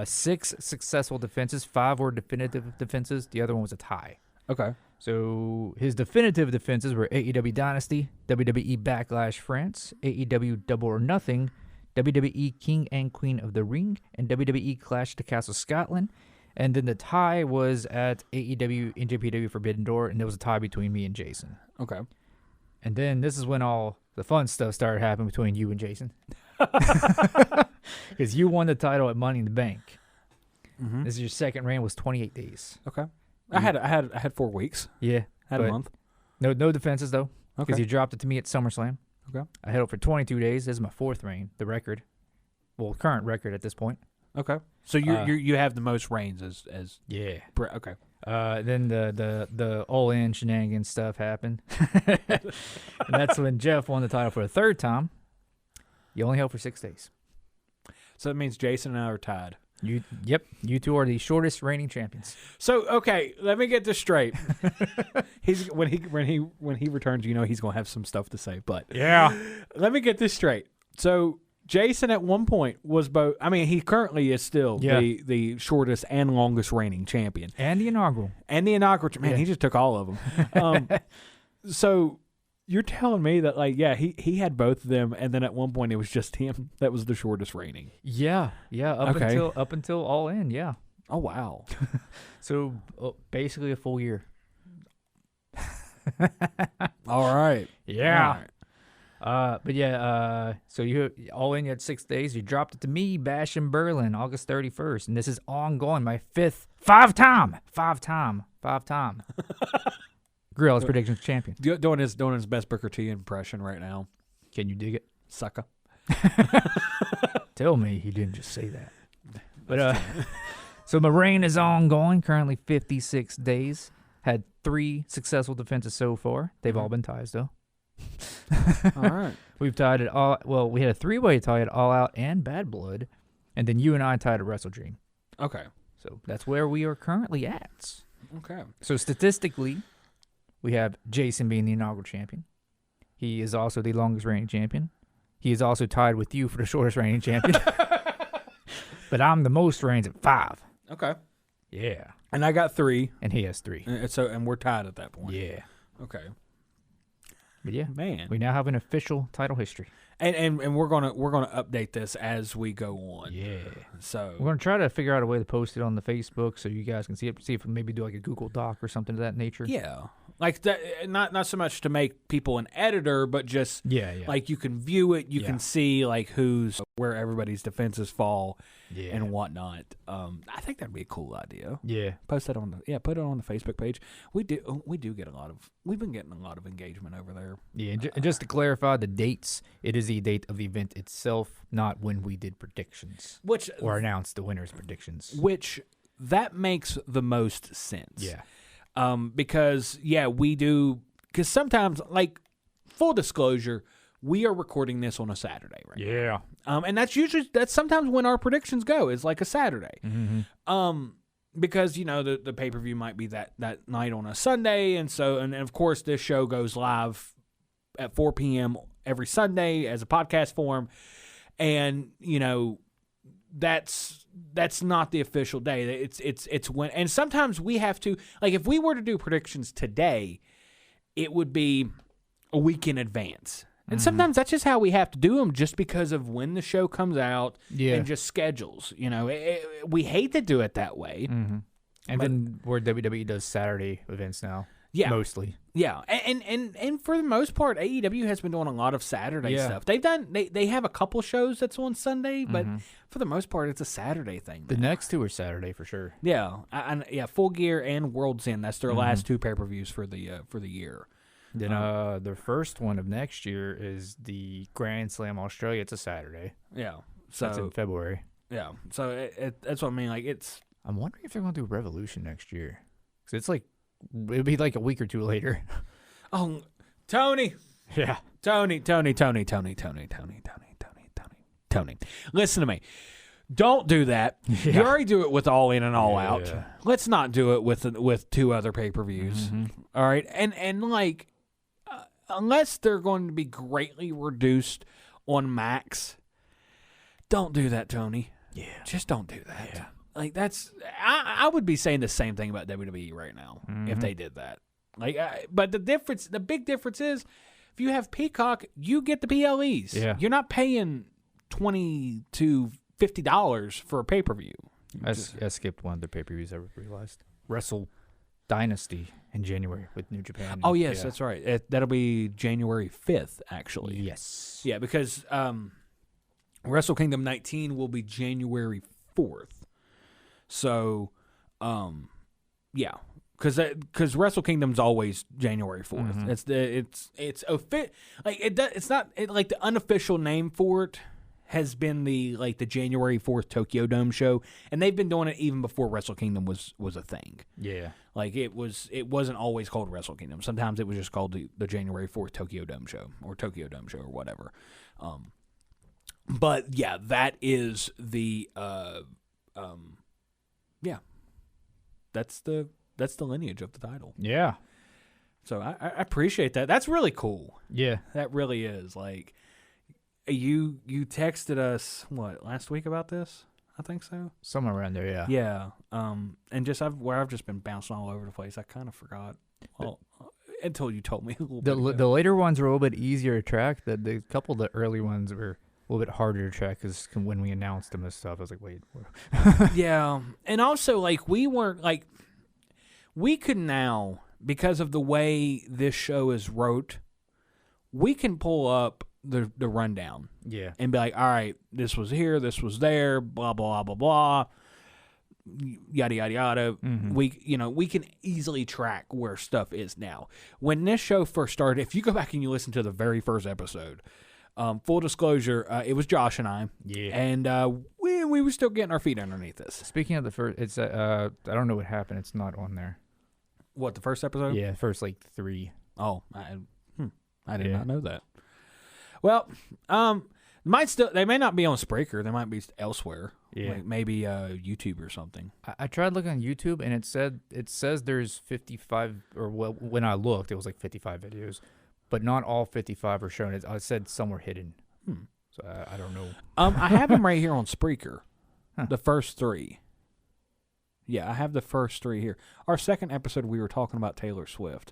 S5: 6 successful defenses, 5 were definitive defenses. The other one was a tie.
S4: Okay.
S5: So his definitive defenses were AEW Dynasty, WWE Backlash France, AEW Double or Nothing, WWE King and Queen of the Ring, and WWE Clash to Castle Scotland. And then the tie was at AEW NJPW Forbidden Door, and there was a tie between me and Jason.
S4: Okay.
S5: And then this is when all the fun stuff started happening between you and Jason. Because you won the title at Money in the Bank. Mm-hmm. This is your second reign, was 28 days.
S4: Okay. I had 4 weeks.
S5: Yeah.
S4: Had a month.
S5: No defenses, though, because you dropped it to me at SummerSlam.
S4: Okay.
S5: I held for 22 days. This is my 4th reign, the record. Well, current record at this point.
S4: Okay. So you have the most reigns as
S5: Yeah.
S4: okay.
S5: Then the all-in shenanigans stuff happened. And that's when Jeff won the title for a 3rd time. You only held for 6 days.
S4: So that means Jason and I are tied.
S5: You two are the shortest reigning champions.
S4: So okay, let me get this straight. He's when he returns, he's gonna have some stuff to say. But
S5: Yeah.
S4: let me get this straight. So Jason at one point was both. I mean, he currently is still the shortest and longest reigning champion,
S5: And the inaugural.
S4: and the inaugural. Man, he just took all of them. So you're telling me that he had both of them, and then at one point it was just him that was the shortest reigning.
S5: Yeah. Up until all in. Yeah.
S4: Oh wow.
S5: So basically a full year.
S4: All right.
S5: Yeah.
S4: All right.
S5: But yeah, so you all in, you had 6 days. You dropped it to me, Bash in Berlin, August 31st. And this is ongoing, my 5-time Gorilla's Predictions champion.
S4: Doing his best Booker T impression right now.
S5: Can you dig it?
S4: Sucker.
S5: Tell me he didn't just say that. But so my reign is ongoing, currently 56 days. Had 3 successful defenses so far. They've all been ties, though.
S4: All right.
S5: We've tied it all. Well, we had a 3-way tie at All Out and Bad Blood, and then you and I tied at Wrestle Dream.
S4: Okay.
S5: So that's where we are currently at.
S4: Okay.
S5: So statistically, we have Jason being the inaugural champion. He is also the longest reigning champion. He is also tied with you for the shortest reigning champion. But I'm the most reigns at 5.
S4: Okay.
S5: Yeah.
S4: And I got 3.
S5: And he has 3.
S4: And we're tied at that point.
S5: Yeah.
S4: Okay.
S5: But yeah,
S4: Man.
S5: we now have an official title history.
S4: And we're gonna update this as we go on.
S5: Yeah.
S4: So
S5: We're going to try to figure out a way to post it on the Facebook so you guys can see it. See if we maybe do like a Google Doc or something of that nature.
S4: yeah, like that. Not so much to make people an editor, but just
S5: Yeah.
S4: like you can view it. You
S5: Yeah.
S4: can see like where everybody's defenses fall
S5: Yeah.
S4: and whatnot. I think that'd be a cool idea.
S5: Yeah.
S4: Post that put it on the Facebook page. We do get we've been getting a lot of engagement over there.
S5: Yeah. And just to clarify the dates, it is the date of the event itself, not when we did predictions
S4: Which
S5: or announced the winner's predictions.
S4: that makes the most sense.
S5: Yeah.
S4: Because we do. Because sometimes, like, full disclosure, we are recording this on a Saturday, right?
S5: Yeah.
S4: And that's sometimes when our predictions go, is like a Saturday.
S5: Mm-hmm.
S4: Because the pay per view might be that night on a Sunday, and of course this show goes live at 4 p.m. every Sunday as a podcast form, and that's not the official day. It's when, and sometimes we have to, like, if we were to do predictions today, it would be a week in advance. And sometimes that's just how we have to do them, just because of when the show comes out and just schedules. We hate to do it that way.
S5: Mm-hmm. And then where WWE does Saturday events now.
S4: Yeah.
S5: Mostly.
S4: Yeah. And for the most part, AEW has been doing a lot of Saturday stuff. They have a couple shows that's on Sunday, but for the most part, it's a Saturday thing.
S5: The next 2 are Saturday for sure.
S4: Yeah. Full Gear and World's End. That's their last 2 pay-per-views for the year.
S5: Then the first one of next year is the Grand Slam Australia. It's a Saturday.
S4: Yeah. So
S5: That's in February.
S4: Yeah. So that's what I mean. Like,
S5: I'm wondering if they're going to do Revolution next year. Because it's like, it'll be like a week or 2 later.
S4: Oh, Tony.
S5: Yeah.
S4: Tony. Listen to me. Don't do that.
S5: Yeah.
S4: You already do it with All In and All Out.
S5: Yeah.
S4: Let's not do it with 2 other pay-per-views. All right? And like, unless they're going to be greatly reduced on Max, don't do that, Tony. Yeah. Just don't do that. Yeah. Like, I would be saying the same thing about WWE right now if they did that. Like, but the big difference is, if you have Peacock, you get the PLEs.
S5: Yeah.
S4: You're not paying $20 to $50 for a pay-per-view.
S5: I skipped one of the pay-per-views I realized. Wrestle Dynasty in January with New Japan.
S4: Oh, yes, that's right. That'll be January 5th, actually.
S5: Yes.
S4: Yeah, because Wrestle Kingdom 19 will be January 4th. So, because because Wrestle Kingdom's always January 4th. It's like the unofficial name for it has been the January 4th Tokyo Dome show, and they've been doing it even before Wrestle Kingdom was a thing.
S5: Yeah.
S4: Like it wasn't always called Wrestle Kingdom. Sometimes it was just called the January 4th Tokyo Dome show or whatever. But yeah, that is the that's the lineage of the title.
S5: Yeah.
S4: So I appreciate that. That's really cool.
S5: Yeah.
S4: That really is. Like you texted us last week about this? I think so.
S5: Somewhere around there, yeah.
S4: Yeah. And just I've just been bouncing all over the place. I kind of forgot. Well, until you told me a little bit.
S5: The later ones were a little bit easier to track. The couple of the early ones were a little bit harder to track because when we announced them and stuff, I was like, wait.
S4: Yeah. And also, like, we could now, because of the way this show is wrote, we can pull up the rundown.
S5: Yeah.
S4: And be like, all right, this was here, this was there, blah, blah, blah, blah, yada, yada, yada.
S5: Mm-hmm.
S4: We can easily track where stuff is now. When this show first started, if you go back and you listen to the very first episode, full disclosure, it was Josh and I.
S5: Yeah.
S4: And we were still getting our feet underneath us.
S5: Speaking of the first, it's I don't know what happened. It's not on there.
S4: What, the first episode?
S5: Yeah, first 3.
S4: Oh, I did not know that. Well, they may not be on Spreaker. They might be elsewhere.
S5: Yeah.
S4: Like maybe YouTube or something.
S5: I tried looking on YouTube and it says there's 55, or when I looked, it was 55 videos, but not all 55 are shown. It said some were hidden. So I don't know.
S4: I have them right here on Spreaker.
S5: Huh.
S4: The first 3. Yeah, I have the first 3 here. Our second episode, we were talking about Taylor Swift.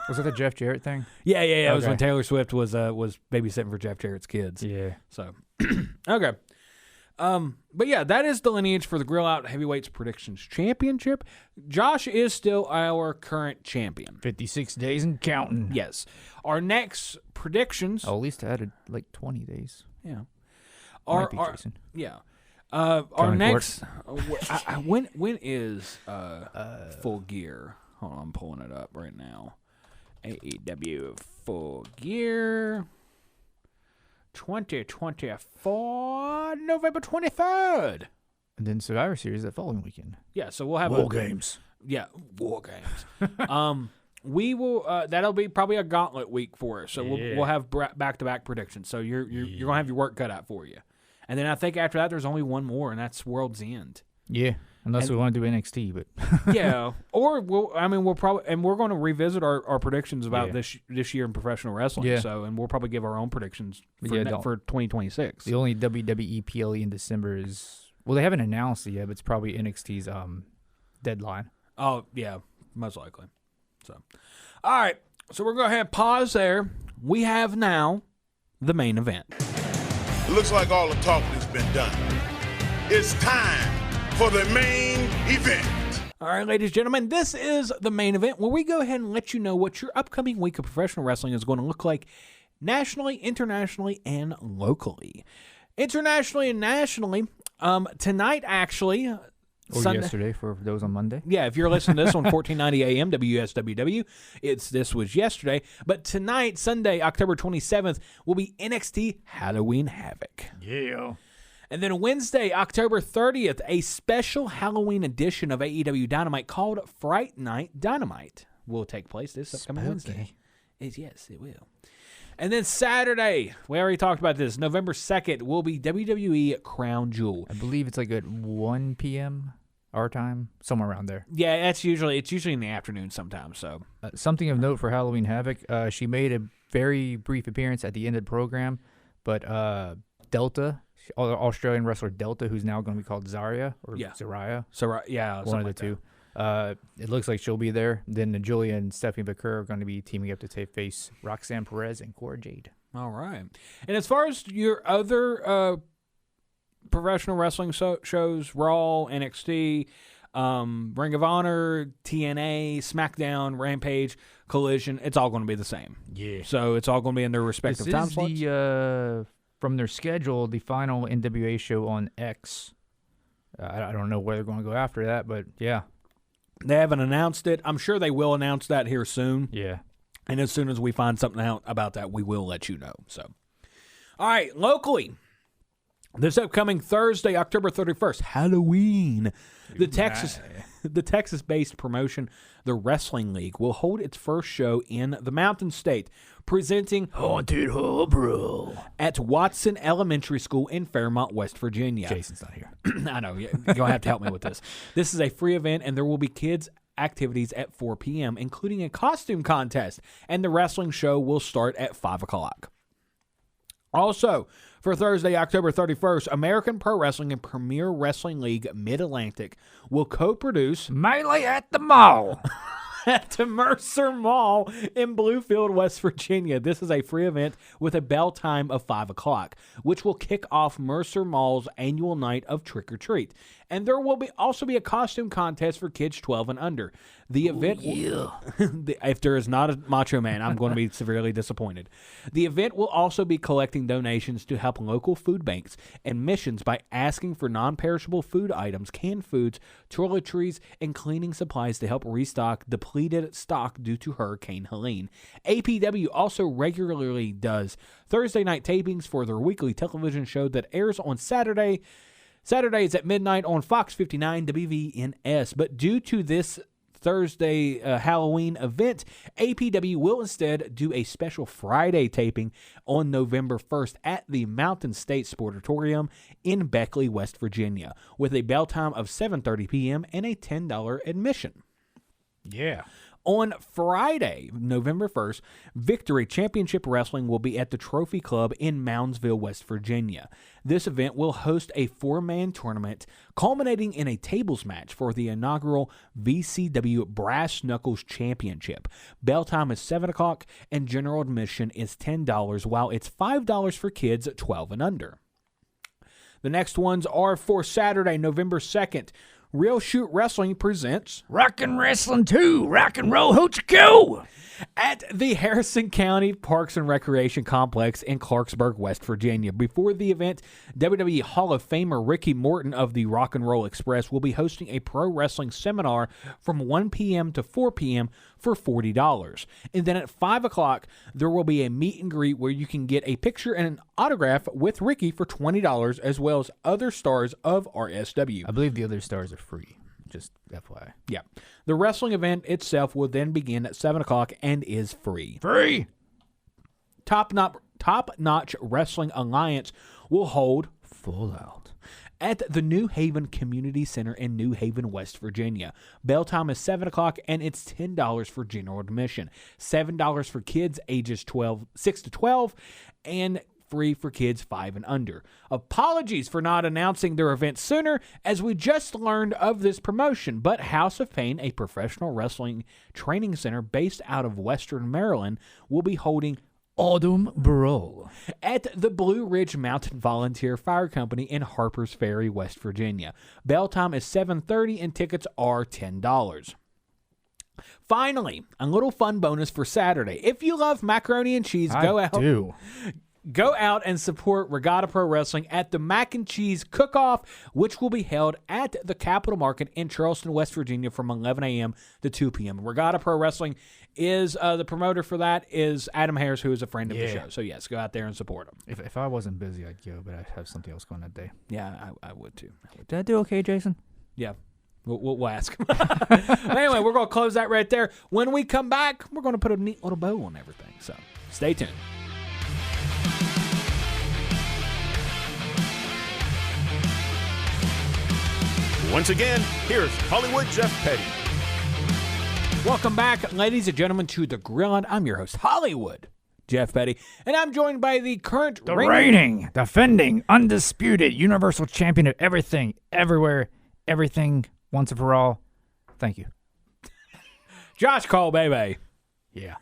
S5: Was that the Jeff Jarrett thing?
S4: Yeah. It was
S5: Okay.
S4: when Taylor Swift was babysitting for Jeff Jarrett's kids.
S5: Yeah.
S4: So, okay. But yeah, that is the lineage for the Grill Out Heavyweights Predictions Championship. Josh is still our current champion.
S5: 56 days and counting.
S4: Yes. Our next predictions.
S5: Oh, at least I added 20 days.
S4: Yeah.
S5: Might be Jason.
S4: Yeah. Our
S5: Going
S4: next. When is Full Gear? Hold on, I'm pulling it up right now. AEW Full Gear 2024, November 23rd.
S5: And then Survivor Series that following weekend.
S4: Yeah, so we'll have
S5: War Games.
S4: Yeah, War Games. We will. That'll be probably a gauntlet week for us. So we'll have back-to-back predictions. So you're gonna have your work cut out for you. And then I think after that, there's only one more, and that's World's End.
S5: Yeah, unless we want to do NXT, but
S4: yeah, or we'll probably, and we're going to revisit our predictions about this year in professional wrestling.
S5: Yeah.
S4: So, and we'll probably give our own predictions
S5: Yeah,
S4: for 2026.
S5: the only WWE PLE in December is, well, they haven't announced it yet, but it's probably NXT's deadline.
S4: Oh yeah, most likely. So, all right, so we're going to go ahead and pause there. We have now the main event.
S1: It looks like all the talking has been done. It's time for the main event.
S4: All right, ladies and gentlemen, this is the main event where we go ahead and let you know what your upcoming week of professional wrestling is going to look like nationally, internationally, and locally. Internationally and nationally, tonight actually,
S5: Or
S4: Sunday,
S5: yesterday for those on Monday.
S4: Yeah, if you're listening to this on 1490 AM WSWW, this was yesterday. But tonight, Sunday, October 27th, will be NXT Halloween Havoc.
S5: Yeah.
S4: And then Wednesday, October 30th, a special Halloween edition of AEW Dynamite called Fright Night Dynamite will take place this upcoming Wednesday. Yes, it will. And then Saturday, we already talked about this, November 2nd, will be WWE Crown Jewel.
S5: I believe it's at 1 p.m. our time, somewhere around there.
S4: Yeah, it's usually in the afternoon sometimes. So
S5: something of note for Halloween Havoc, she made a very brief appearance at the end of the program, but Delta, Australian wrestler Delta, who's now going to be called Zarya or Zaraya.
S4: So yeah,
S5: one of the two. It looks like she'll be there. Then Julia and Stephanie Baker are going to be teaming up to face Roxanne Perez and Cora Jade.
S4: All right. And as far as your other professional wrestling shows, Raw, NXT, Ring of Honor, TNA, SmackDown, Rampage, Collision, it's all going to be the same.
S5: Yeah.
S4: So it's all going to be in their respective time slots.
S5: From their schedule, the final NWA show on X. I don't know where they're going to go after that, but yeah.
S4: They haven't announced it. I'm sure they will announce that here soon.
S5: Yeah.
S4: And as soon as we find something out about that, we will let you know. So, all right, locally, this upcoming Thursday, October 31st, Halloween, the Texas-based promotion, the Wrestling League, will hold its first show in the Mountain State, presenting
S5: Haunted Harbor
S4: at Watson Elementary School in Fairmont, West Virginia.
S5: Jason's not here.
S4: I know. You're going to have to help me with this. This is a free event, and there will be kids' activities at 4 p.m., including a costume contest, and the wrestling show will start at 5 o'clock. Also, for Thursday, October 31st, American Pro Wrestling and Premier Wrestling League Mid-Atlantic will co-produce
S5: Melee at the Mall.
S4: at the Mercer Mall in Bluefield, West Virginia. This is a free event with a bell time of 5 o'clock, which will kick off Mercer Mall's annual night of Trick or Treat. And there will also be a costume contest for kids 12 and under. The event, if there is not a Macho Man, I'm going to be severely disappointed. The event will also be collecting donations to help local food banks and missions by asking for non-perishable food items, canned foods, toiletries, and cleaning supplies to help restock depleted stock due to Hurricane Helene. APW also regularly does Thursday night tapings for their weekly television show that airs on Saturdays at midnight on Fox 59 WVNS. But due to this Thursday Halloween event, APW will instead do a special Friday taping on November 1st at the Mountain State Sportatorium in Beckley, West Virginia, with a bell time of 7:30 p.m. and a $10 admission.
S5: Yeah.
S4: On Friday, November 1st, Victory Championship Wrestling will be at the Trophy Club in Moundsville, West Virginia. This event will host a 4-man tournament culminating in a tables match for the inaugural VCW Brass Knuckles Championship. Bell time is 7 o'clock and general admission is $10, while it's $5 for kids 12 and under. The next ones are for Saturday, November 2nd. Real Shoot Wrestling presents
S5: Rockin' Wrestling 2, Rock and Roll Hoochie Coo!
S4: At the Harrison County Parks and Recreation Complex in Clarksburg, West Virginia. Before the event, WWE Hall of Famer Ricky Morton of the Rock and Roll Express will be hosting a pro wrestling seminar from 1 p.m. to 4 p.m. for $40. And then at 5 o'clock, there will be a meet and greet where you can get a picture and an autograph with Ricky for $20, as well as other stars of RSW.
S5: I believe the other stars are free. Just FYI.
S4: Yeah. The wrestling event itself will then begin at 7 o'clock and is free.
S5: Free!
S4: Top Notch Wrestling Alliance will hold
S5: Full Out
S4: at the New Haven Community Center in New Haven, West Virginia. Bell time is 7 o'clock, and it's $10 for general admission. $7 for kids ages 6 to 12, and free for kids 5 and under. Apologies for not announcing their event sooner, as we just learned of this promotion, but House of Pain, a professional wrestling training center based out of Western Maryland, will be holding
S5: Autumn Brawl
S4: at the Blue Ridge Mountain Volunteer Fire Company in Harpers Ferry, West Virginia. Bell time is 7:30 and tickets are $10. Finally, a little fun bonus for Saturday. If you love macaroni and cheese, Go out and support Regatta Pro Wrestling at the Mac and Cheese Cook-Off, which will be held at the Capitol Market in Charleston, West Virginia from 11 a.m. to 2 p.m. Regatta Pro Wrestling is the promoter for that is Adam Harris, who is a friend of the show. So, yes, go out there and support him.
S5: If I wasn't busy, I'd go, but I have something else going that day.
S4: Yeah, I would too.
S5: Did I do okay, Jason?
S4: Yeah. We'll ask. Anyway, we're going to close that right there. When we come back, we're going to put a neat little bow on everything. So, stay tuned.
S3: Once again, here's Hollywood Jeff Petty.
S4: Welcome back, ladies and gentlemen, to The Grill Out. I'm your host, Hollywood Jeff Petty, and I'm joined by the current
S5: reigning, defending, undisputed Universal Champion of everything, everywhere, everything, once and for all. Thank you.
S4: Josh Cole, baby.
S5: Yeah.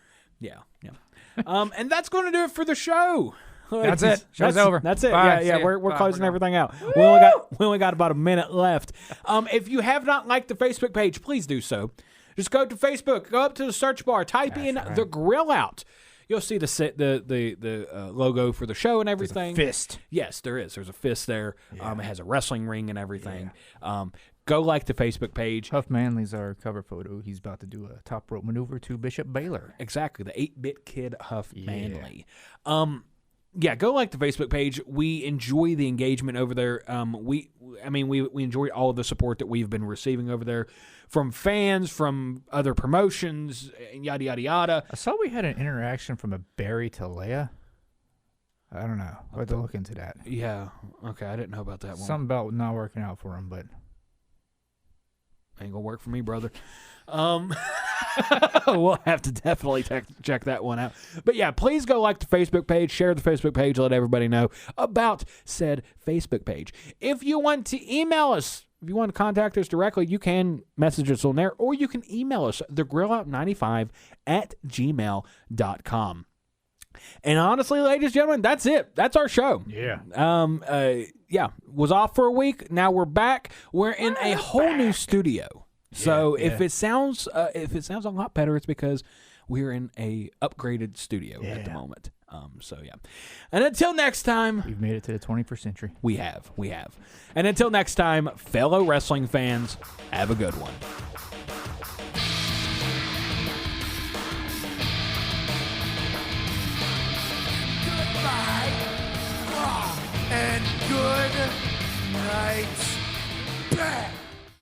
S4: And that's going to do it for the show.
S5: That's it. Show's over.
S4: That's it.
S5: Bye.
S4: Yeah. We're closing everything out. We only got about a minute left. If you have not liked the Facebook page, please do so. Just go to Facebook. Go up to the search bar. Type in The Grill Out. You'll see the logo for the show and everything.
S5: There's a fist.
S4: Yes, there is. There's a fist there. Yeah. It has a wrestling ring and everything.
S5: Yeah.
S4: Go like the Facebook page.
S5: Huff Manley's our cover photo. He's about to do a top rope maneuver to Bishop Baylor.
S4: Exactly, the 8-bit kid Huff Manley. Yeah, go like the Facebook page. We enjoy the engagement over there. We enjoy all of the support that we've been receiving over there from fans, from other promotions, and yada, yada, yada.
S5: I saw we had an interaction from a Barry to Leia. I don't know. I'll have to look into that.
S4: Yeah, okay, I didn't know about that one.
S5: Something about not working out for him, but...
S4: Ain't gonna work for me, brother. We'll have to definitely check that one out. But yeah, please go like the Facebook page, share the Facebook page, let everybody know about said Facebook page. If you want to email us, if you want to contact us directly, you can message us on there, or you can email us, thegrillout95@gmail.com. And honestly, ladies and gentlemen, that's it. That's our show.
S5: Yeah.
S4: Was off for a week. Now we're back. We're in a whole new studio. So if it sounds a lot better, it's because we're in a upgraded studio at the moment. And until next time,
S5: we've made it to the 21st century.
S4: We have. And until next time, fellow wrestling fans, have a good one.
S1: And good night.